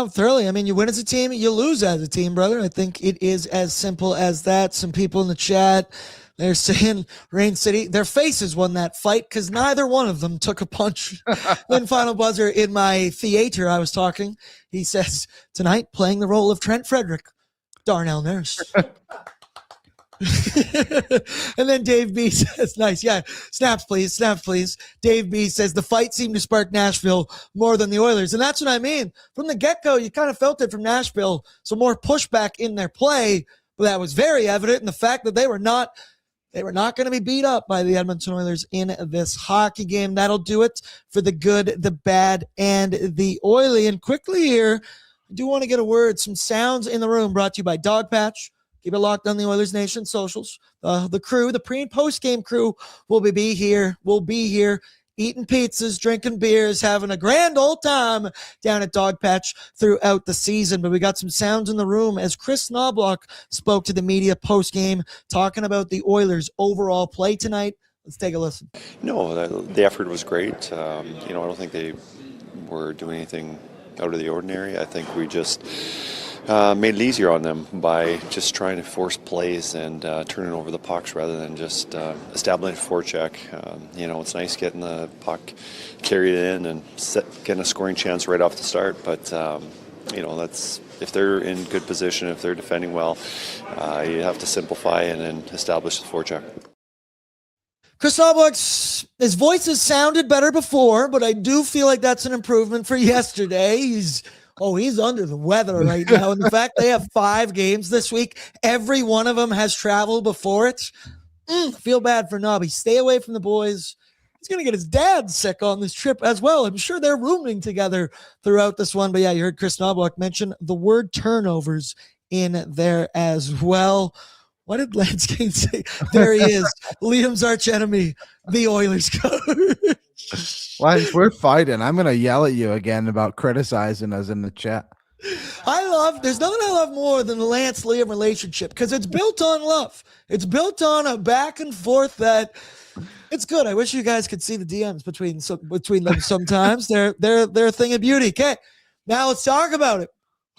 thoroughly. I mean, you win as a team, you lose as a team, brother. I think it is as simple as that. Some people in the chat, they're saying Rain City, their faces won that fight because neither one of them took a punch. Then final buzzer in my theater, I was talking. He says, tonight playing the role of Trent Frederick, Darnell Nurse. And then Dave B says, nice. Yeah. Snaps, please. Dave B says the fight seemed to spark Nashville more than the Oilers. And that's what I mean. From the get-go, you kind of felt it from Nashville. So more pushback in their play, But that was very evident in the fact that they were not going to be beat up by the Edmonton Oilers in this hockey game. That'll do it for the good, the bad, and the oily. And quickly here, I do want to get a word, some sounds in the room brought to you by Dog Patch. Keep it locked on the Oilers Nation socials. The crew, the pre- and post-game crew will be here. We'll be here eating pizzas, drinking beers, having a grand old time down at Dog Patch throughout the season. But we got some sounds in the room as Chris Knobloch spoke to the media post-game talking about the Oilers' overall play tonight. Let's take a listen. No, the effort was great. I don't think they were doing anything out of the ordinary. I think we just made it easier on them by just trying to force plays and turning over the pucks rather than just establishing a forecheck. It's nice getting the puck carried in and getting a scoring chance right off the start. But, that's if they're in good position, if they're defending well, you have to simplify and then establish the forecheck. Chris Knobloch's, his voice has sounded better before, but I do feel like that's an improvement for yesterday. He's under the weather right now. And the fact they have 5 games this week, every one of them has traveled before it. Feel bad for Nobby. Stay away from the boys. He's going to get his dad sick on this trip as well. I'm sure they're rooming together throughout this one. But yeah, you heard Chris Knobloch mention the word turnovers in there as well. What did Lance Kane say? There he is. Liam's arch enemy, the Oilers coach. Lance, we're fighting. I'm going to yell at you again about criticizing us in the chat. There's nothing I love more than the Lance Liam relationship because it's built on love. It's built on a back and forth that it's good. I wish you guys could see the DMs between them sometimes. They're a thing of beauty. Okay, now let's talk about it.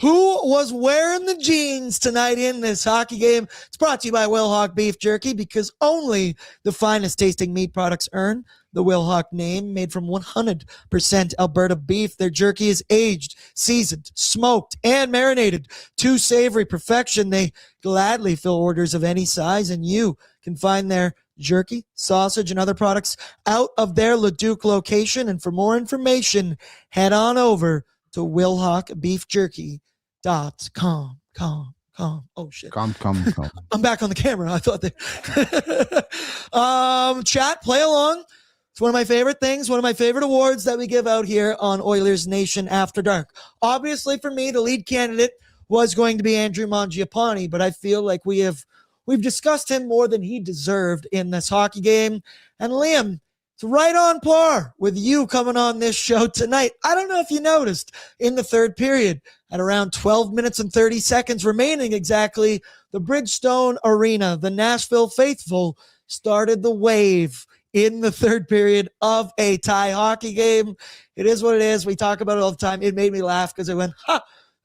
Who was wearing the jeans tonight in this hockey game? It's brought to you by Wilhauk Beef Jerky because only the finest tasting meat products earn the Wilhauk name, made from 100% Alberta beef. Their jerky is aged, seasoned, smoked, and marinated to savory perfection. They gladly fill orders of any size, and you can find their jerky, sausage, and other products out of their Leduc location. And for more information, head on over to WilhaukBeefJerky.com. Oh shit. Come. I'm back on the camera. I thought chat, play along. It's one of my favorite things, one of my favorite awards that we give out here on Oilers Nation After Dark. Obviously, for me, the lead candidate was going to be Andrew Mangiapane, but I feel like we've discussed him more than he deserved in this hockey game. And Liam, it's right on par with you coming on this show tonight. I don't know if you noticed in the third period, at around 12 minutes and 30 seconds remaining exactly, the Bridgestone Arena, the Nashville faithful, started the wave in the third period of a tie hockey game. It is what it is. We talk about it all the time. It made me laugh because I went, of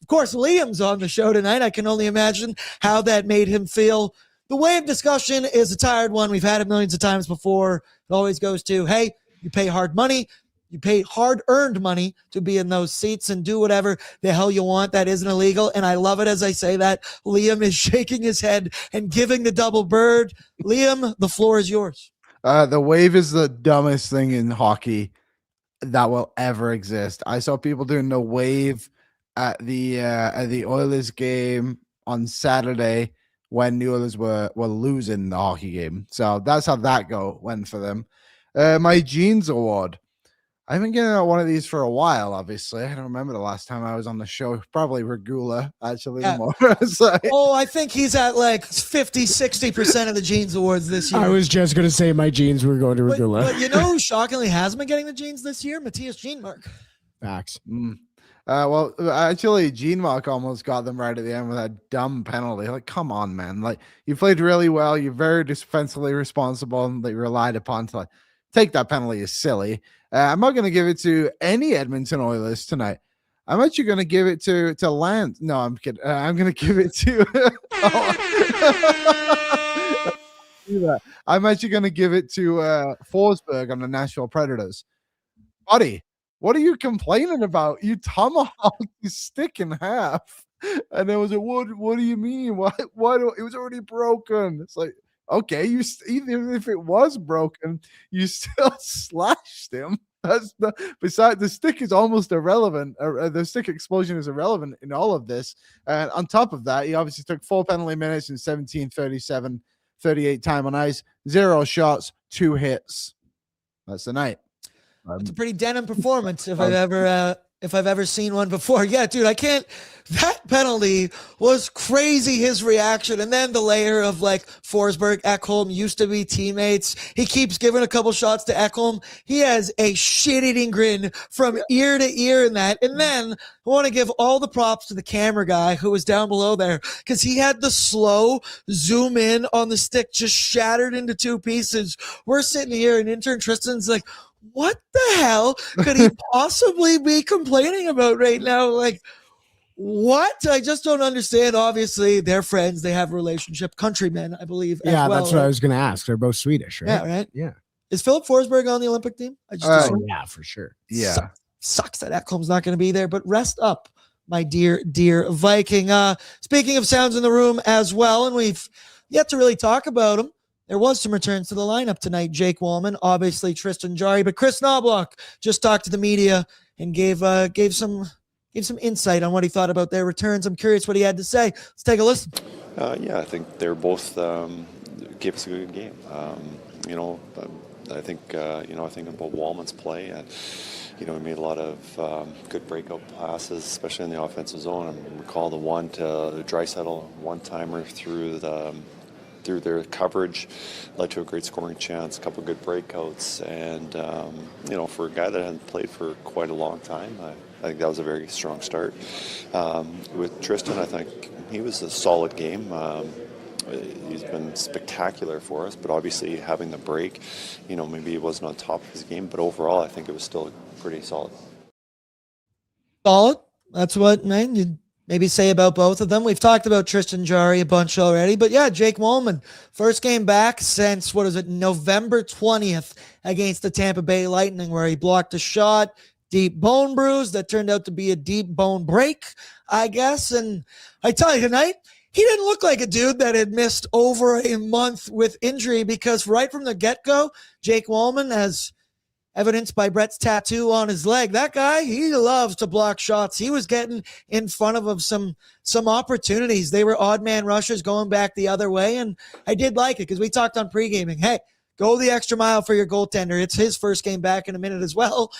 course, Liam's on the show tonight. I can only imagine how that made him feel. The wave discussion is a tired one. We've had it millions of times before. It always goes to, hey, you pay hard money. You pay hard-earned money to be in those seats and do whatever the hell you want. That isn't illegal, and I love it as I say that. Liam is shaking his head and giving the double bird. Liam, the floor is yours. The wave is the dumbest thing in hockey that will ever exist. I saw people doing the wave at the Oilers game on Saturday when the Oilers were losing the hockey game. So that's how that went for them. My jeans award. I've been getting out one of these for a while, obviously. I don't remember the last time I was on the show. Probably Regula, actually. Yeah. I think he's at like 50, 60% of the jeans awards this year. I was just going to say my jeans were going to Regula. But you know who shockingly has been getting the jeans this year? Matthias Jeanmark. Facts. Well, actually, Jeanmark almost got them right at the end with that dumb penalty. Like, come on, man. Like, you played really well. You're very defensively responsible and that you relied upon to take that penalty is silly. I'm not going to give it to any Edmonton Oilers tonight. I'm actually going to give it to Lance. No, I'm kidding. I'm going to give it to. I'm actually going to give it to Forsberg on the Nashville Predators. Buddy, what are you complaining about? You tomahawked your stick in half, and there was a what do you mean? What? It was already broken. It's like, okay, even if it was broken, you still slashed him. That's the beside the stick is almost irrelevant. The stick explosion is irrelevant in all of this. And on top of that, he obviously took 4 penalty minutes in 17, 37, 38 time on ice, 0 shots, 2 hits. That's the night. It's a pretty denim performance if I've ever seen one before. Yeah, dude, I can't. That penalty was crazy, his reaction. And then the layer of like Forsberg, Ekholm used to be teammates. He keeps giving a couple shots to Ekholm. He has a shit-eating grin from ear to ear in that. And then I want to give all the props to the camera guy who was down below there because he had the slow zoom in on the stick just shattered into 2 pieces. We're sitting here and intern Tristan's like, what the hell could he possibly be complaining about right now? Like, what? I just don't understand. Obviously, they're friends. They have a relationship. Countrymen, I believe. Yeah, as well, that's what I was going to ask. They're both Swedish, right? Yeah, right? Yeah. Is Philip Forsberg on the Olympic team? I just assume. Yeah, for sure. Yeah. Sucks that Ekholm's not going to be there, but rest up, my dear Viking. Speaking of sounds in the room as well, and we've yet to really talk about them. There was some returns to the lineup tonight. Jake Wallman, obviously Tristan Jarry, but Chris Knobloch just talked to the media and gave some insight on what he thought about their returns. I'm curious what he had to say. Let's take a listen. Yeah, I think they're both gave us a good game. I think about Wallman's play, and he made a lot of good breakout passes, especially in the offensive zone. I recall the one to Draisaitl, one-timer through their coverage, led to a great scoring chance, a couple good breakouts, and for a guy that hadn't played for quite a long time, I think that was a very strong start. With Tristan, I think he was a solid game. He's been spectacular for us, but obviously having the break, maybe he wasn't on top of his game, but overall I think it was still pretty solid. Solid? That's what, man, you'd maybe say about both of them. We've talked about Tristan Jarry a bunch already, but yeah, Jake Wallman, first game back since, November 20th against the Tampa Bay Lightning, where he blocked a shot, deep bone bruise that turned out to be a deep bone break, I guess. And I tell you tonight, he didn't look like a dude that had missed over a month with injury, because right from the get-go, Jake Wallman, as evidenced by Brett's tattoo on his leg, that guy, he loves to block shots. He was getting in front of some opportunities. They were odd man rushers going back the other way, and I did like it because we talked on pre-gaming. Hey, go the extra mile for your goaltender. It's his first game back in a minute as well.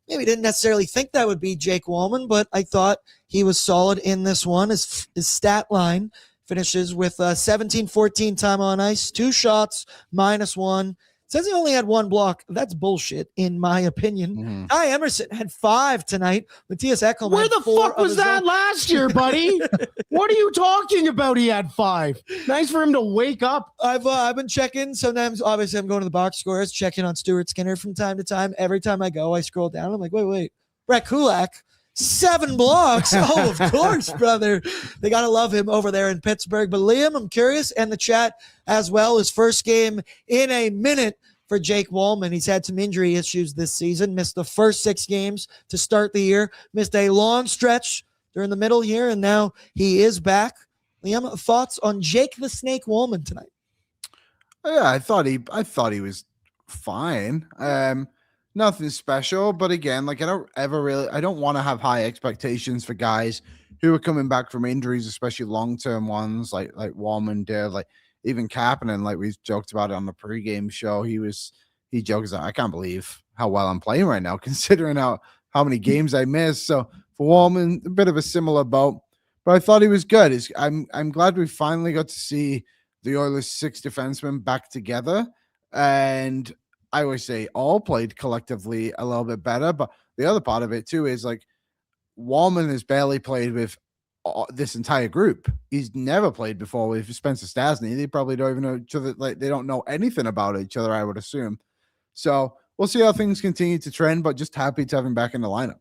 Maybe didn't necessarily think that would be Jake Wallman, but I thought he was solid in this one. His stat line finishes with 17-14 time on ice, 2 shots, -1. Says he only had 1 block. That's bullshit, in my opinion. Mm-hmm. Ty Emerson had 5 tonight. Matthias Ekholm Where had the 4 fuck was that last year, buddy? What are you talking about? He had 5. Nice for him to wake up. I've been checking. Sometimes, obviously, I'm going to the box scores, checking on Stuart Skinner from time to time. Every time I go, I scroll down. I'm like, wait. Brett Kulak, 7 blocks. Oh, of course, brother. They got to love him over there in Pittsburgh. But Liam, I'm curious, and the chat as well, his first game in a minute for Jake Wallman. He's had some injury issues this season, missed the first 6 games to start the year, missed a long stretch during the middle here, and now he is back. Liam, thoughts on Jake the Snake Wallman tonight? Yeah, I thought he was fine. Nothing special, but again, like I don't want to have high expectations for guys who are coming back from injuries, especially long-term ones like Wallman did, like even Kapanen, like we joked about it on the pregame show. He jokes that I can't believe how well I'm playing right now, considering how many games I missed. So for Wallman, a bit of a similar boat, but I thought he was good. I'm glad we finally got to see the Oilers' 6 defensemen back together, and I always say all played collectively a little bit better. But the other part of it too is like Wallman has barely played with this entire group. He's never played before with Spencer Stastny. They probably don't even know each other. Like they don't know anything about each other, I would assume. So we'll see how things continue to trend, but just happy to have him back in the lineup.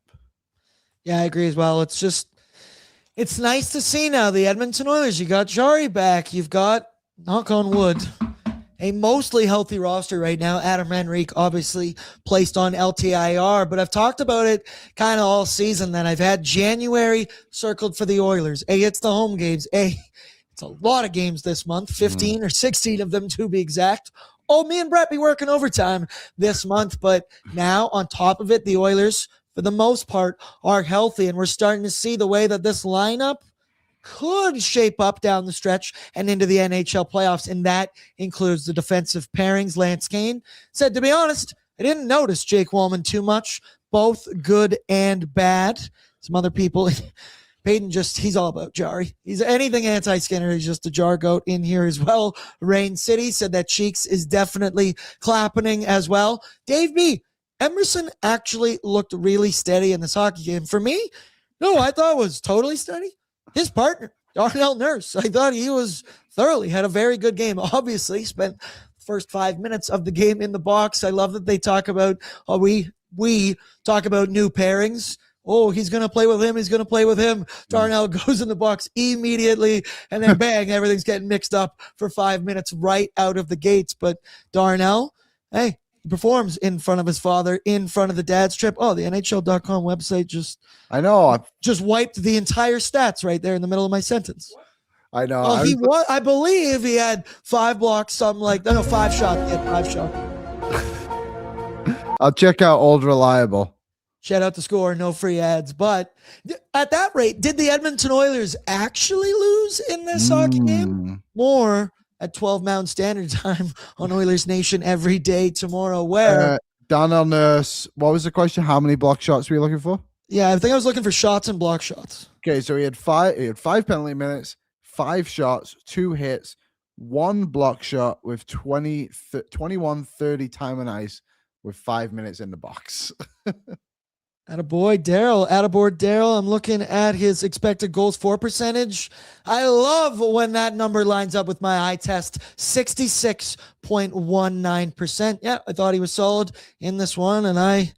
Yeah, I agree as well. It's nice to see now the Edmonton Oilers. You got Jarry back. You've got, knock on wood, a mostly healthy roster right now. Adam Henrique obviously placed on LTIR, but I've talked about it kind of all season that I've had January circled for the Oilers. A, it's the home games. A, It's a lot of games this month, 15 or 16 of them to be exact. Oh, me and Brett be working overtime this month. But now on top of it, the Oilers, for the most part, are healthy. And we're starting to see the way that this lineup could shape up down the stretch and into the NHL playoffs. And that includes the defensive pairings. Lance Kane said, to be honest, I didn't notice Jake Wallman too much, both good and bad. Some other people, Peyton he's all about Jari. He's anything anti-Skinner. He's just a jar goat in here as well. Rain City said that Cheeks is definitely clapping as well. Dave B, Emerson actually looked really steady in this hockey game. For me, no, I thought it was totally steady. His partner, Darnell Nurse, I thought he was had a very good game. Obviously, spent the first 5 minutes of the game in the box. I love that they talk about, we talk about new pairings. Oh, he's going to play with him. He's going to play with him. Darnell goes in the box immediately, and then bang, everything's getting mixed up for 5 minutes right out of the gates. But Darnell, hey, he performs in front of his father, in front of the dad's trip. Oh, the NHL.com website just wiped the entire stats right there in the middle of my sentence. I know. Oh, I believe he had 5 blocks, something like that. No, 5 shots. He had 5 shots. I'll check out Old Reliable. Shout out to Score, no free ads. But at that rate, did the Edmonton Oilers actually lose in this hockey game? More at 12 Mountain Standard Time on Oilers Nation every day tomorrow. Where Darnell Nurse, what was the question? How many block shots were you looking for? Yeah, I think I was looking for shots and block shots. Okay, so he had five penalty minutes, 5 shots, 2 hits, 1 block shot with 21:30 time on ice with 5 minutes in the box. Attaboy, Daryl. Attaboard, Daryl. I'm looking at his expected goals for percentage. I love when that number lines up with my eye test. 66.19%. Yeah, I thought he was solid in this one, and he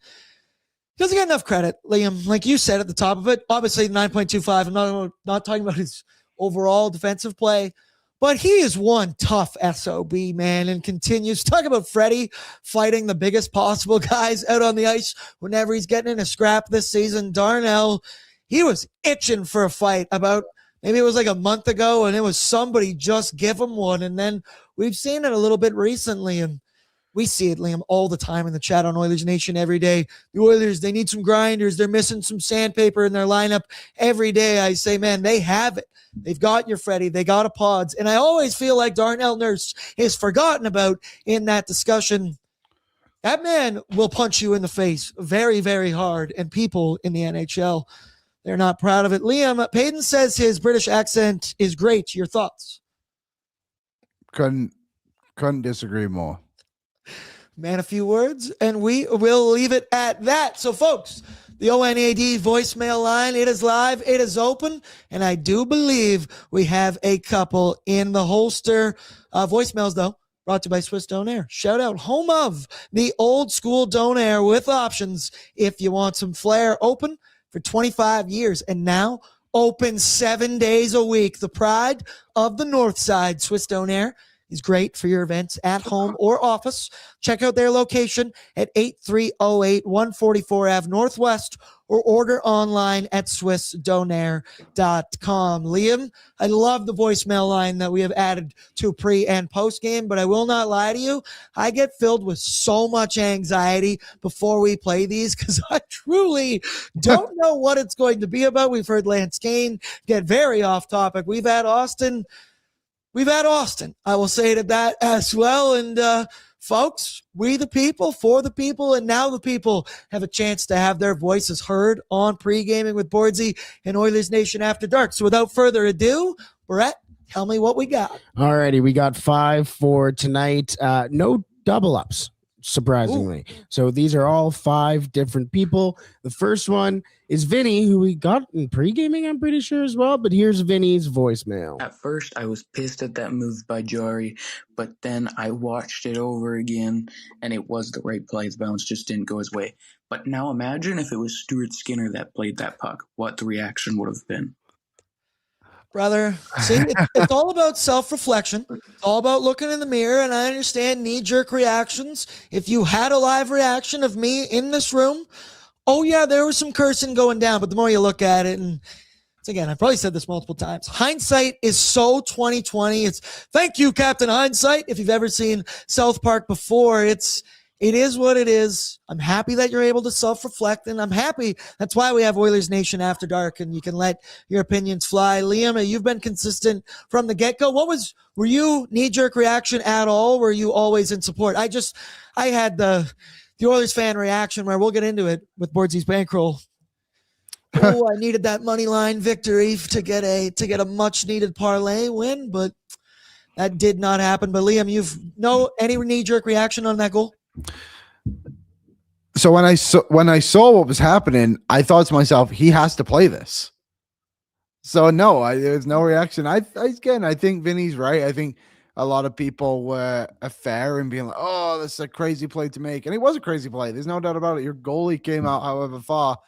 doesn't get enough credit, Liam. Like you said at the top of it, obviously 9.25. I'm not talking about his overall defensive play, but he is one tough SOB, man, and continues. Talk about Freddie fighting the biggest possible guys out on the ice whenever he's getting in a scrap this season. Darnell, he was itching for a fight about, maybe it was like a month ago, and it was somebody just give him one. And then we've seen it a little bit recently, and we see it, Liam, all the time in the chat on Oilers Nation every day. The Oilers, they need some grinders. They're missing some sandpaper in their lineup every day. I say, man, they have it. They've got your Freddie. They got a Pods. And I always feel like Darnell Nurse is forgotten about in that discussion. That man will punch you in the face very, very hard. And people in the NHL, they're not proud of it. Liam, Peyton says his British accent is great. Your thoughts? Couldn't disagree more. Man, a few words, and we will leave it at that. So, folks, the ONAD voicemail line, it is live, it is open, and I do believe we have a couple in the holster. Voicemails, though, brought to you by Swiss Donair. Shout out, home of the old school Donair with options if you want some flair. Open for 25 years, and now open 7 days a week. The pride of the North Side. Swiss Donair is great for your events at home or office. Check out their location at 8308 144 Ave Northwest or order online at swissdonair.com. Liam, I love the voicemail line that we have added to pre and post game, but I will not lie to you. I get filled with so much anxiety before we play these because I truly don't know what it's going to be about. We've heard Lance Kane get very off topic. We've had Austin. I will say to that as well. And folks, we the people, for the people, and now the people have a chance to have their voices heard on Pre-Gaming with Bordzy and Oilers Nation After Dark. So without further ado, Brett, tell me what we got. All righty, we got 5 for tonight. No double ups, surprisingly. Ooh. So these are all 5 different people. The first one is Vinny, who we got in pre-gaming, I'm pretty sure as well. But here's Vinny's voicemail. At first, I was pissed at that move by Jari, but then I watched it over again, and it was the right play. The bounce just didn't go his way. But now imagine if it was Stuart Skinner that played that puck. What the reaction would have been. Brother, see, it's all about self-reflection. It's all about looking in the mirror, and I understand knee-jerk reactions. If you had a live reaction of me in this room, oh, yeah, there was some cursing going down, but the more you look at it, and again, I've probably said this multiple times. Hindsight is so 2020. It's thank you, Captain Hindsight. If you've ever seen South Park before, it is what it is. I'm happy that you're able to self-reflect, and I'm happy. That's why we have Oilers Nation After Dark, and you can let your opinions fly. Liam, you've been consistent from the get-go. Were you knee-jerk reaction at all? Were you always in support? I had the Oilers fan reaction where we'll get into it with Bordzy's Bankroll. Oh, I needed that money line victory to get a much-needed parlay win, but that did not happen. But Liam, any knee-jerk reaction on that goal? So when I saw what was happening, I thought to myself, he has to play this. So no, there was no reaction. I think Vinny's right. I think a lot of people were fair in being like, "Oh, this is a crazy play to make," and it was a crazy play. There's no doubt about it. Your goalie came out however far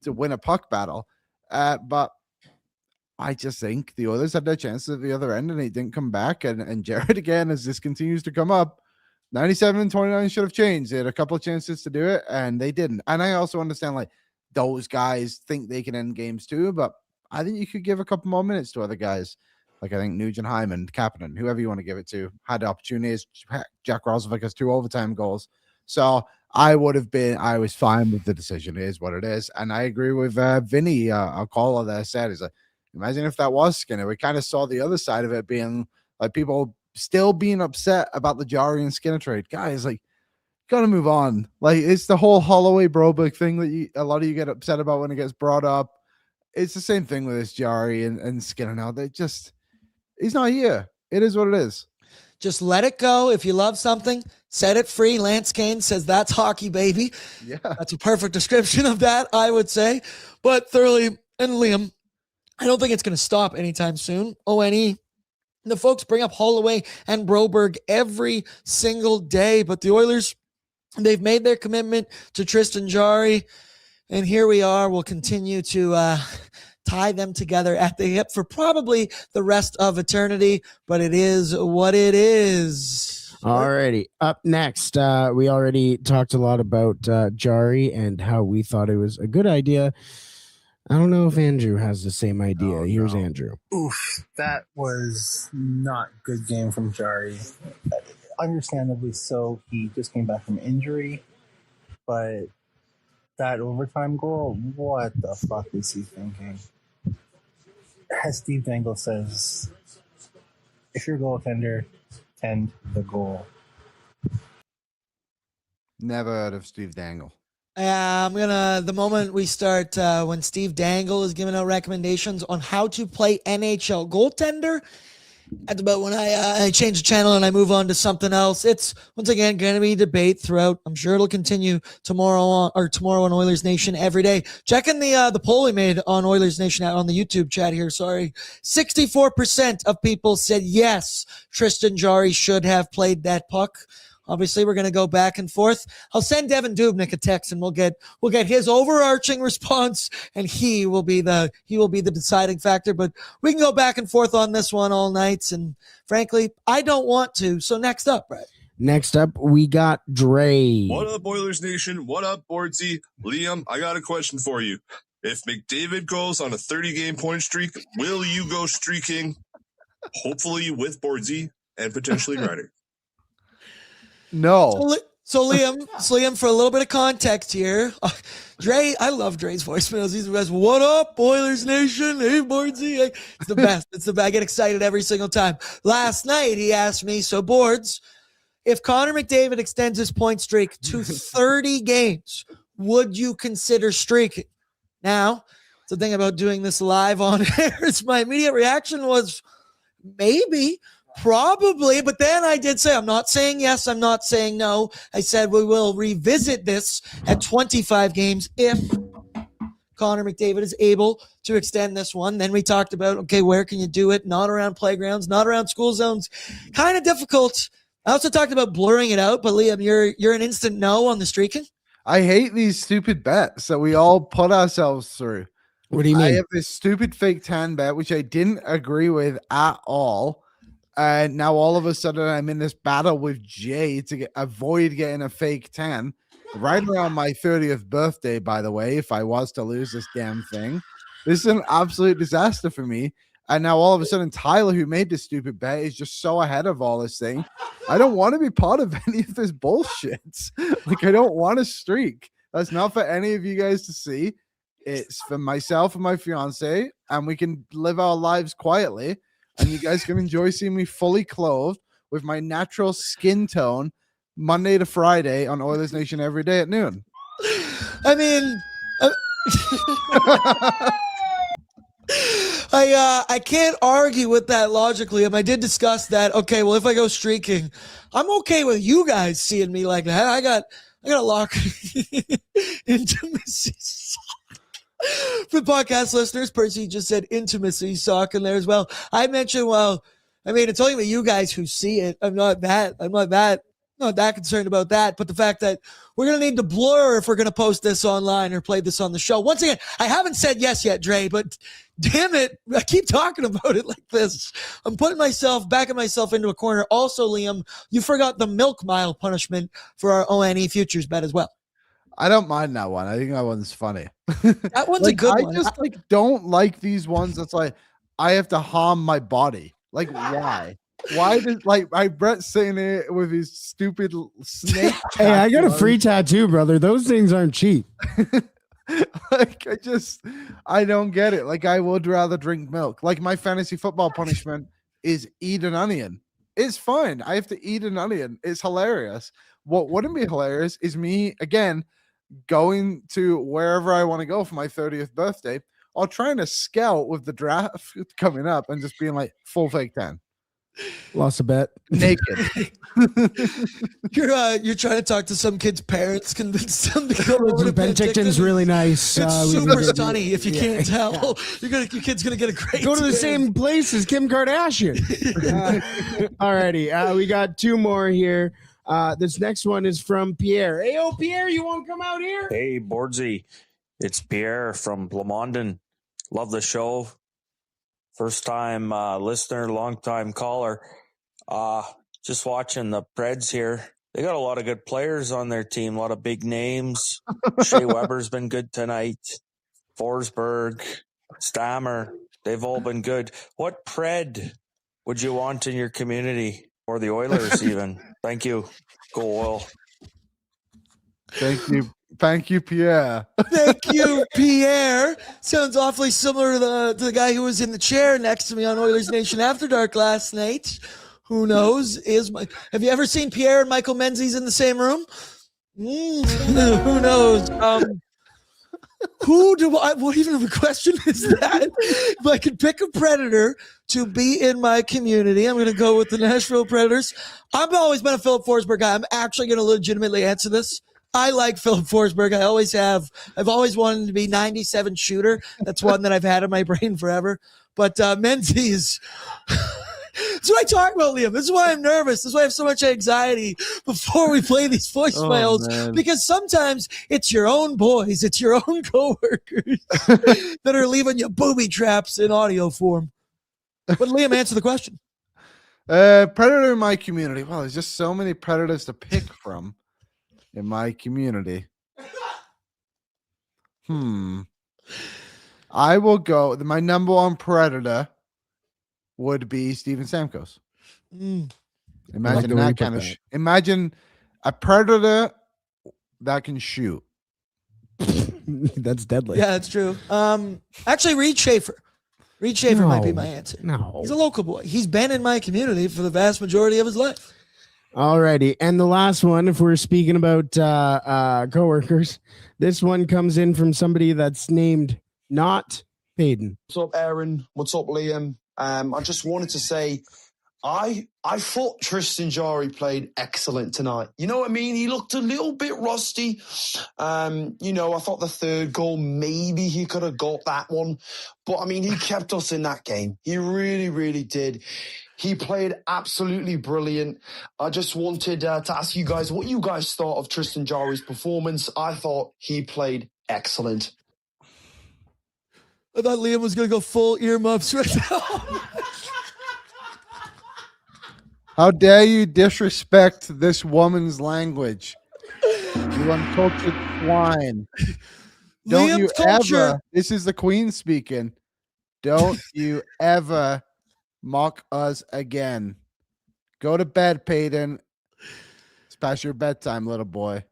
to win a puck battle, but I just think the others had their chances at the other end, and it didn't come back. And Jared again, as this continues to come up. 97 and 29 should have changed. They had a couple of chances to do it, and they didn't. And I also understand, like, those guys think they can end games too, but I think you could give a couple more minutes to other guys. Like, I think Nugent, Hyman, Kapanen, whoever you want to give it to, had opportunities. Jack Roslovic has 2 overtime goals. So I was fine with the decision. It is what it is. And I agree with Vinny, a caller there said, is like, imagine if that was Skinner. We kind of saw the other side of it being like people still being upset about the Jarry and Skinner trade. Guys, like, gotta move on. Like, it's the whole Holloway Broberg thing that a lot of you get upset about when it gets brought up. It's the same thing with this Jarry and Skinner now. He's not here. It is what it is. Just let it go. If you love something, set it free. Lance Kane says that's hockey, baby. Yeah. That's a perfect description of that, I would say. But thoroughly, and Liam, I don't think it's going to stop anytime soon. ONE. The folks bring up Holloway and Broberg every single day, but the Oilers, they've made their commitment to Tristan Jarry, and here we are. We'll continue to tie them together at the hip for probably the rest of eternity, but it is what it is. Alrighty, up next, we already talked a lot about Jarry and how we thought it was a good idea. I don't know if Andrew has the same idea. Here's Andrew. Oof, that was not good game from Jarry. Understandably so. He just came back from injury, but that overtime goal, what the fuck is he thinking? As Steve Dangle says, if you're a goaltender, tend the goal. Never heard of Steve Dangle. The moment we start, when Steve Dangle is giving out recommendations on how to play NHL goaltender, that's about when I change the channel and I move on to something else. It's, once again, going to be debate throughout. I'm sure it'll continue tomorrow on Oilers Nation every day. Checking the poll we made on Oilers Nation on the YouTube chat here. Sorry. 64% of people said yes, Tristan Jarry should have played that puck. Obviously, we're going to go back and forth. I'll send Devin Dubnik a text, and we'll get his overarching response, and he will be the deciding factor. But we can go back and forth on this one all night, and frankly, I don't want to. So next up, Brett. Next up, we got Dre. What up, Oilers Nation? What up, Bordzy? Liam, I got a question for you. If McDavid goes on a 30-game point streak, will you go streaking, hopefully with Bordzy and potentially Ryder? No. So Liam, for a little bit of context here, Dre, I love Dre's voicemails. He's the best. What up, Oilers Nation? Hey, Bordzy. It's the best. I get excited every single time. Last night, he asked me, so Bords, if Connor McDavid extends his point streak to 30 games, would you consider streaking? Now, the thing about doing this live on air is my immediate reaction was maybe. Probably, but then I did say, I'm not saying yes, I'm not saying no. I said we will revisit this at 25 games if Connor McDavid is able to extend this one. Then we talked about, okay, where can you do it? Not around playgrounds, not around school zones. Kind of difficult. I also talked about blurring it out, but Liam, you're an instant no on the streaking? I hate these stupid bets that we all put ourselves through. What do you mean? I have this stupid fake 10 bet, which I didn't agree with at all. And now all of a sudden I'm in this battle with Jay to avoid getting a fake 10 right around my 30th birthday, by the way, if I was to lose this damn thing. This is an absolute disaster for me. And now all of a sudden, Tyler, who made this stupid bet, is just so ahead of all this thing. I don't want to be part of any of this bullshit. Like, I don't want to streak. That's not for any of you guys to see. It's for myself and my fiance, and we can live our lives quietly. And you guys can enjoy seeing me fully clothed with my natural skin tone Monday to Friday on Oilers Nation every day at noon. I mean, I can't argue with that logically. I did discuss that. Okay, well, if I go streaking, I'm okay with you guys seeing me like that. I got a lock intimacy sock. For the podcast listeners, Percy just said intimacy sock in there as well. I mentioned, well, I mean, it's only you guys who see it. I'm not that concerned about that. But the fact that we're going to need to blur if we're going to post this online or play this on the show. Once again, I haven't said yes yet, Dre, but damn it, I keep talking about it like this. I'm putting backing myself into a corner. Also, Liam, you forgot the milk mile punishment for our ONE futures bet as well. I don't mind that one. I think that one's funny. That one's a good one. I just don't like these ones that's like I have to harm my body. Like, why? Why did Brett sitting there with his stupid snake? Hey, I got a free tattoo, brother. Those things aren't cheap. I don't get it. Like, I would rather drink milk. Like, my fantasy football punishment is eat an onion. It's fine. I have to eat an onion. It's hilarious. What wouldn't be hilarious is me again going to wherever I want to go for my 30th birthday, or trying to scout with the draft coming up and just being like full fake tan. Lost a bet. Naked. You're trying to talk to some kid's parents, convince them to go over to Penticton's really nice. It's super sunny. If you can't tell, your kid's gonna get a great. Go to the same place as Kim Kardashian. Alrighty, we got two more here. This next one is from Pierre. Hey, Pierre, you want to come out here? Hey, Bordzy. It's Pierre from Blamondon. Love the show. First time listener, long time caller. Just watching the Preds here. They got a lot of good players on their team, a lot of big names. Shea Weber's been good tonight. Forsberg, Stammer, they've all been good. What Pred would you want in your community? Or the Oilers even? Thank you. Go Oil. Thank you. Thank you, Pierre. Thank you, Pierre. Sounds awfully similar to the guy who was in the chair next to me on Oilers Nation After Dark last night. Who knows? Have you ever seen Pierre and Michael Menzies in the same room? Who knows? What even of a question is that? If I could pick a Predator to be in my community, I'm going to go with the Nashville Predators. I've always been a Philip Forsberg guy. I'm actually going to legitimately answer this. I like Philip Forsberg. I always have. I've always wanted to be 97 shooter. That's one that I've had in my brain forever. But Menzies, that's what I talk about, Liam. This is why I'm nervous. This is why I have so much anxiety before we play these voicemails. Because sometimes it's your own boys, it's your own coworkers that are leaving you booby traps in audio form. But Liam, answer the question. Predator in my community. Well, there's just so many predators to pick from in my community. I will go. My number one predator would be Steven Stamkos. Imagine that kind of. Imagine a predator that can shoot. That's deadly. Yeah, that's true. Actually, Reed Schaefer. Reed Schaefer might be my answer. No, he's a local boy. He's been in my community for the vast majority of his life. Alrighty, and the last one, if we're speaking about coworkers, this one comes in from somebody that's named not Payton. What's up, Aaron? What's up, Liam? I just wanted to say, I thought Tristan Jarry played excellent tonight. You know what I mean? He looked a little bit rusty. I thought the third goal, maybe he could have got that one. But, I mean, he kept us in that game. He really, really did. He played absolutely brilliant. I just wanted to ask you guys what you guys thought of Tristan Jarry's performance. I thought he played excellent. I thought Liam was going to go full earmuffs right now. How dare you disrespect this woman's language? You uncultured swine. Don't Liam's you culture. ever, this is the Queen speaking. Don't you ever mock us again. Go to bed, Peyton. It's past your bedtime, little boy.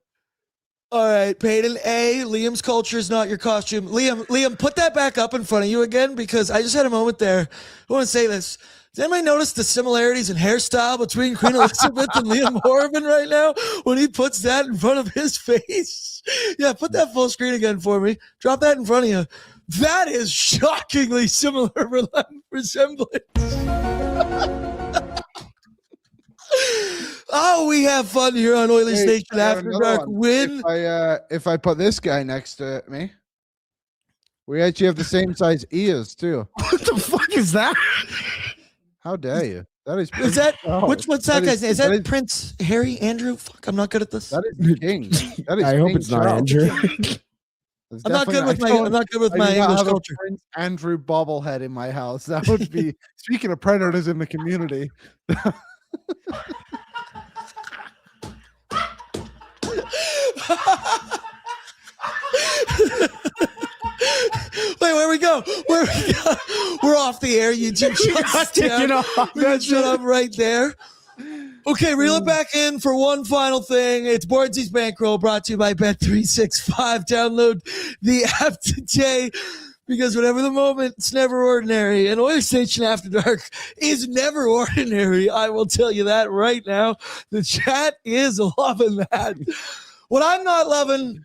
All right, Peyton. Liam's culture is not your costume. Liam, put that back up in front of you again because I just had a moment there. I want to say this. Does anybody notice the similarities in hairstyle between Queen Elizabeth and Liam Horriman right now when he puts that in front of his face? Yeah, put that full screen again for me. Drop that in front of you. That is shockingly similar resemblance. Oh, we have fun here on Oilersnation After Dark. Win. If I put this guy next to me, we actually have the same size ears too. What the fuck is that? How dare you? That is. Is that what's that guy's name? Is that is Prince Harry Andrew? Fuck, I'm not good at this. That is the king. That is I hope King it's not Charles. Andrew. I'm not good with my I English have culture. a Prince Andrew bobblehead in my house. That would be speaking of predators in the community. Wait, where we go? We're off the air. You just shut up right there. Okay, reel it back in for one final thing. It's Bordzy's Bankroll, brought to you by Bet365. Download the app today because whatever the moment, it's never ordinary. And Oilersnation After Dark is never ordinary. I will tell you that right now. The chat is loving that. What I'm not loving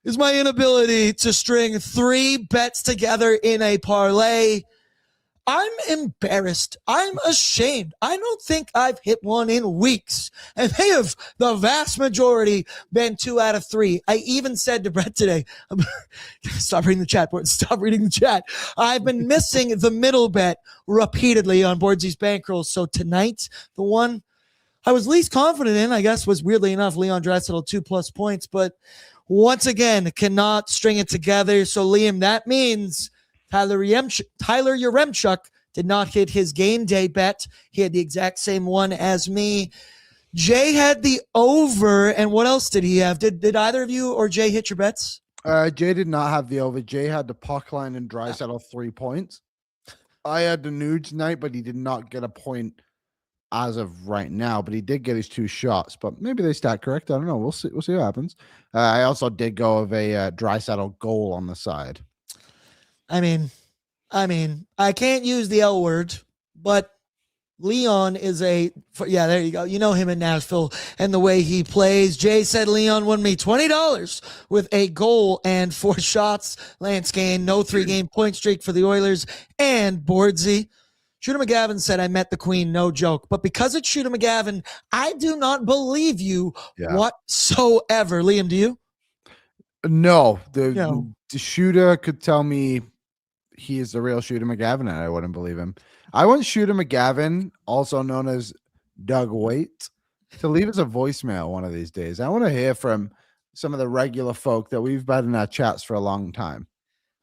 is my inability to string 3 bets together in a parlay. I'm embarrassed. I'm ashamed. I don't think I've hit one in weeks. And they have, the vast majority, been 2 out of 3. I even said to Brett today, stop reading the chat, board. Stop reading the chat. I've been missing the middle bet repeatedly on Bordzy's Bankroll. So tonight, the one I was least confident in, I guess, was weirdly enough Leon Draisaitl 2+ points. But once again, cannot string it together. So Liam, that means Tyler Yaremchuk did not hit his game day bet. He had the exact same one as me. Jay had the over, and what else did he have? Did either of you or Jay hit your bets? Jay did not have the over. Jay had the puck line and Draisaitl 3 points. I had the nudes night, but he did not get a point as of right now. But he did get his 2 shots. But maybe they stat correct. I don't know. We'll see. We'll see what happens. I also did go of a Draisaitl goal on the side. I mean, I can't use the L word, but Leon is there you go. You know him in Nashville and the way he plays. Jay said Leon won me $20 with a goal and 4 shots. Lance Gain, no 3-game point streak for the Oilers and Bordzy. Shooter McGavin said, I met the Queen, no joke. But because it's Shooter McGavin, I do not believe you whatsoever. Liam, do you? No. The shooter could tell me he is the real Shooter McGavin, and I wouldn't believe him. I want Shooter McGavin, also known as Doug Waite, to leave us a voicemail one of these days. I want to hear from some of the regular folk that we've had in our chats for a long time.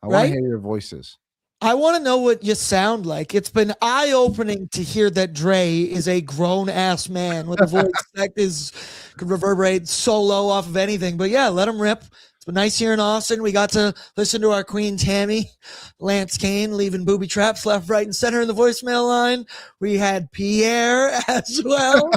I want to hear your voices. I want to know what you sound like. It's been eye-opening to hear that Dre is a grown-ass man with a voice that could reverberate so low off of anything. But yeah, let him rip. It's been nice here in Austin. We got to listen to our Queen Tammy, Lance Kane, leaving booby traps left, right, and center in the voicemail line. We had Pierre as well.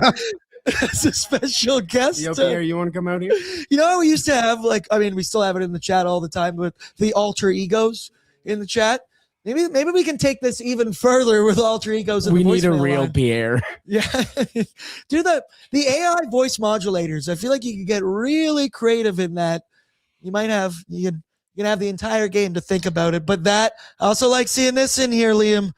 As a special guest. Yo, Pierre, you want to come out here? You know, we used to have, we still have it in the chat all the time, but the alter egos in the chat. Maybe we can take this even further with alter egos. In we the need a voicemail real line. Pierre. Yeah. Do the AI voice modulators. I feel like you can get really creative in that. You can have the entire game to think about it. But I also like seeing this in here, Liam.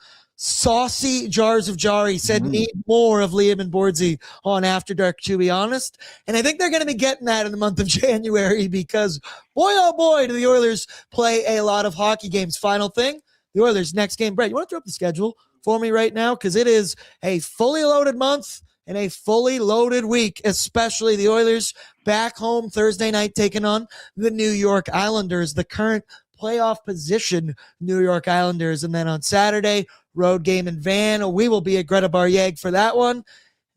Saucy Jars of Jari said need more of Liam and Bordzy on After Dark, to be honest. And I think they're going to be getting that in the month of January because, boy, oh boy, do the Oilers play a lot of hockey games. Final thing, the Oilers' next game. Brett, you want to throw up the schedule for me right now? Because it is a fully loaded month and a fully loaded week, especially the Oilers back home Thursday night taking on the New York Islanders, the current playoff position New York Islanders. And then on Saturday, road game in Van. We will be at Greta Bar Yag for that one. And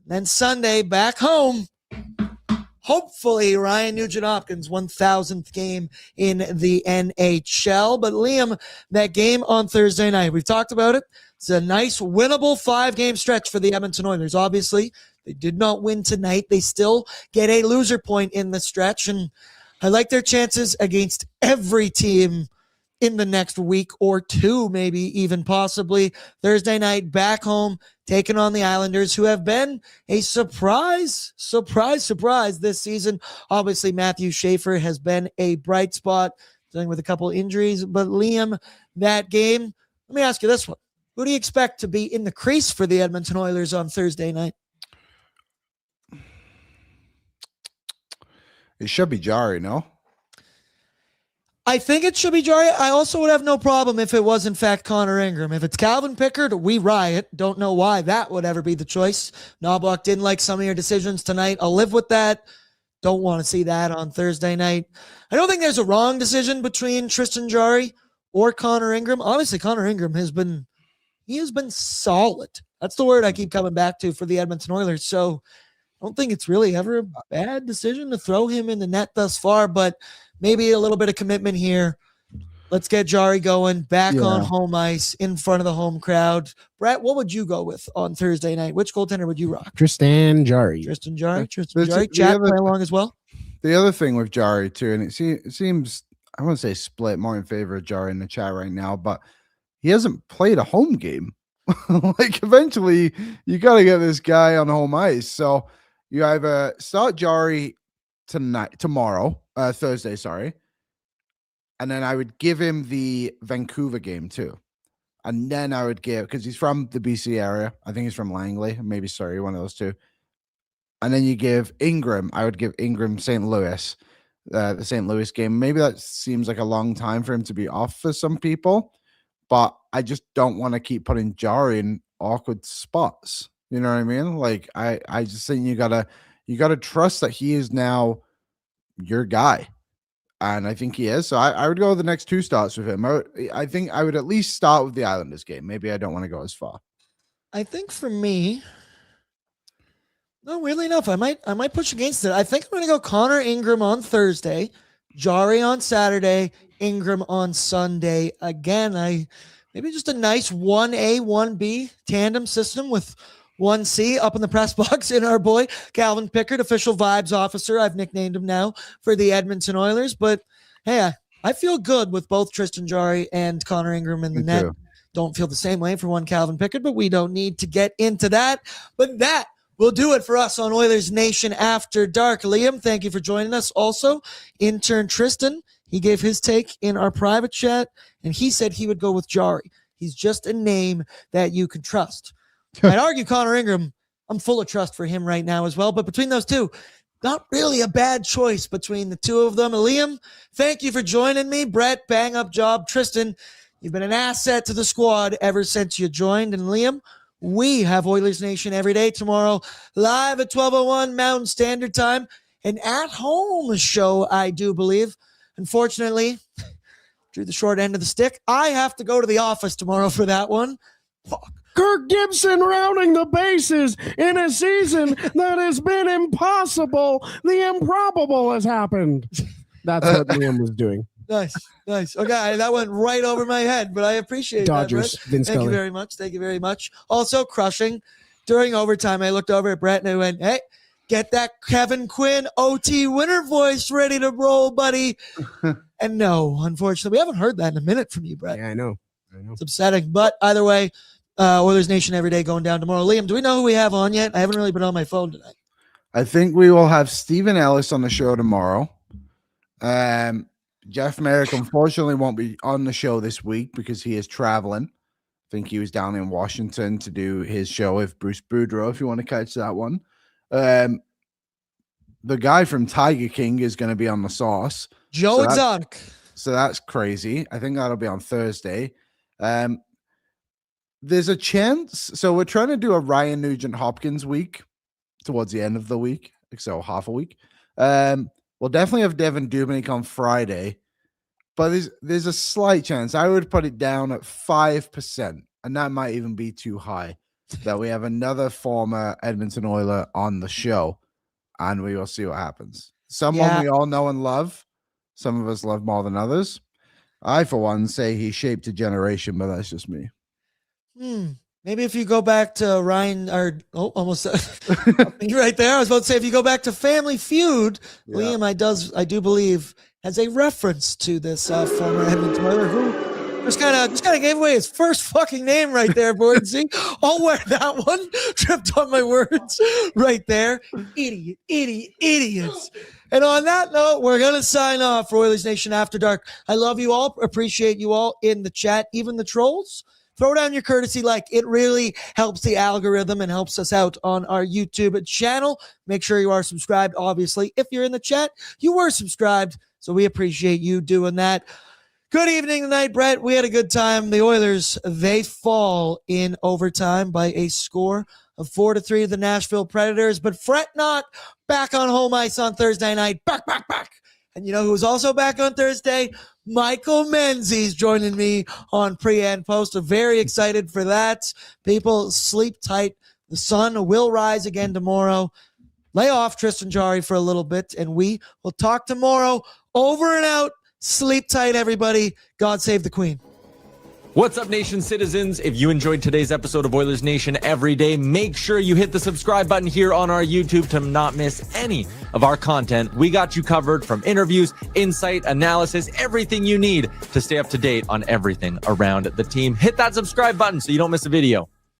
then Sunday, back home hopefully Ryan Nugent-Hopkins' 1,000th game in the NHL. But Liam, that game on Thursday night, we've talked about it. It's a nice winnable 5-game stretch for the Edmonton Oilers. Obviously, they did not win tonight. They still get a loser point in the stretch, and I like their chances against every team in the next week or two, maybe even possibly. Thursday night, back home, taking on the Islanders, who have been a surprise this season. Obviously, Matthew Schaefer has been a bright spot, dealing with a couple injuries. But Liam, that game, let me ask you this one. Who do you expect to be in the crease for the Edmonton Oilers on Thursday night? It should be Jarry, no? I think it should be Jarry. I also would have no problem if it was, in fact, Connor Ingram. If it's Calvin Pickard, we riot. Don't know why that would ever be the choice. Knobloch didn't like some of your decisions tonight. I'll live with that. Don't want to see that on Thursday night. I don't think there's a wrong decision between Tristan Jarry or Connor Ingram. Obviously, Connor Ingram has been solid. That's the word I keep coming back to for the Edmonton Oilers. So I don't think it's really ever a bad decision to throw him in the net thus far, but maybe a little bit of commitment here. Let's get Jarry going back on home ice in front of the home crowd. Brett, what would you go with on Thursday night? Which goaltender would you rock? Tristan Jarry. Tristan Jarry. Chat play along as well. The other thing with Jarry too, and it seems, I wouldn't say split, more in favor of Jarry in the chat right now, but he hasn't played a home game. Like eventually you got to get this guy on home ice. So you either start Jarry tomorrow, Thursday, sorry. And then I would give him the Vancouver game too. And then I would give, because he's from the BC area. I think he's from Langley, maybe Surrey, one of those two. And then you give Ingram, I would give Ingram St. Louis, the St. Louis game. Maybe that seems like a long time for him to be off for some people, but I just don't want to keep putting Jarry in awkward spots. You know what I mean? Like I just think you gotta trust that he is now your guy. And I think he is. So I would go with the next 2 starts with him. I think I would at least start with the Islanders game. Maybe I don't want to go as far. I think for me, no, weirdly enough, I might push against it. I think I'm going to go Connor Ingram on Thursday, Jarry on Saturday, Ingram on Sunday. Again, maybe just a nice 1A, 1B tandem system with 1C up in the press box in our boy Calvin Pickard, official vibes officer. I've nicknamed him now for the Edmonton Oilers. But hey, I feel good with both Tristan Jarry and Connor Ingram in the net. Don't feel the same way for one Calvin Pickard, but we don't need to get into that. But that will do it for us on Oilers Nation After Dark. Liam, thank you for joining us. Also, intern Tristan, he gave his take in our private chat, and he said he would go with Jarry. He's just a name that you can trust. I'd argue Connor Ingram, I'm full of trust for him right now as well. But between those two, not really a bad choice between the two of them. Liam, thank you for joining me. Brett, bang up job. Tristan, you've been an asset to the squad ever since you joined. And Liam, we have Oilers Nation every day tomorrow, live at 12:01 Mountain Standard Time. An at-home show, I do believe. Unfortunately, drew the short end of the stick. I have to go to the office tomorrow for that one. Fuck. Kirk Gibson rounding the bases in a season that has been impossible. The improbable has happened. That's what Liam was doing. Nice. Okay, that went right over my head, but I appreciate Dodgers, that, Brett. Vince Thank Scully. you very much. Also crushing during overtime. I looked over at Brett and I went, hey, get that Kevin Quinn OT winner voice ready to roll, buddy. And no, unfortunately, we haven't heard that in a minute from you, Brett. Yeah, I know. It's upsetting, but either way, Oilers Nation every day going down tomorrow. Liam, do we know who we have on yet? I haven't really been on my phone tonight. I think we will have Stephen Ellis on the show tomorrow. Jeff Merrick, unfortunately, won't be on the show this week because he is traveling. I think he was down in Washington to do his show with Bruce Boudreau, if you want to catch that one. The guy from Tiger King is going to be on the sauce. Joe Exotic. So that's crazy. I think that'll be on Thursday. There's a chance. So we're trying to do a Ryan Nugent-Hopkins week towards the end of the week. So half a week. We'll definitely have Devin Dubnyk on Friday. But there's a slight chance. I would put it down at 5%. And that might even be too high. That we have another former Edmonton Oiler on the show. and we will see what happens. Someone we all know and love. Some of us love more than others. I, for one, say he shaped a generation, but that's just me. Maybe if you go back to Ryan, or almost right there. I was about to say, if you go back to Family Feud, Liam, I do believe, has a reference to this former Edmonton Oiler who just kind of gave away his first fucking name right there, Bordzy. I'll wear that one. Tripped on my words right there. Idiots. And on that note, we're going to sign off for Oilers Nation After Dark. I love you all. Appreciate you all in the chat, even the trolls. Throw down your courtesy like. It really helps the algorithm and helps us out on our YouTube channel. Make sure you are subscribed, obviously. If you're in the chat, you were subscribed, so we appreciate you doing that. Good evening tonight, Brett. We had a good time. The Oilers, they fall in overtime by a score of 4-3 to the Nashville Predators. But fret not, back on home ice on Thursday night. Back. And you know who's also back on Thursday? Michael Menzies joining me on pre and post. I'm very excited for that. People, sleep tight. The sun will rise again tomorrow. Lay off Tristan Jarry for a little bit, and we will talk tomorrow. Over and out. Sleep tight, everybody. God save the Queen. What's up, Nation citizens? If you enjoyed today's episode of Oilers Nation Every Day, make sure you hit the subscribe button here on our YouTube to not miss any of our content. We got you covered from interviews, insight, analysis, everything you need to stay up to date on everything around the team. Hit that subscribe button so you don't miss a video.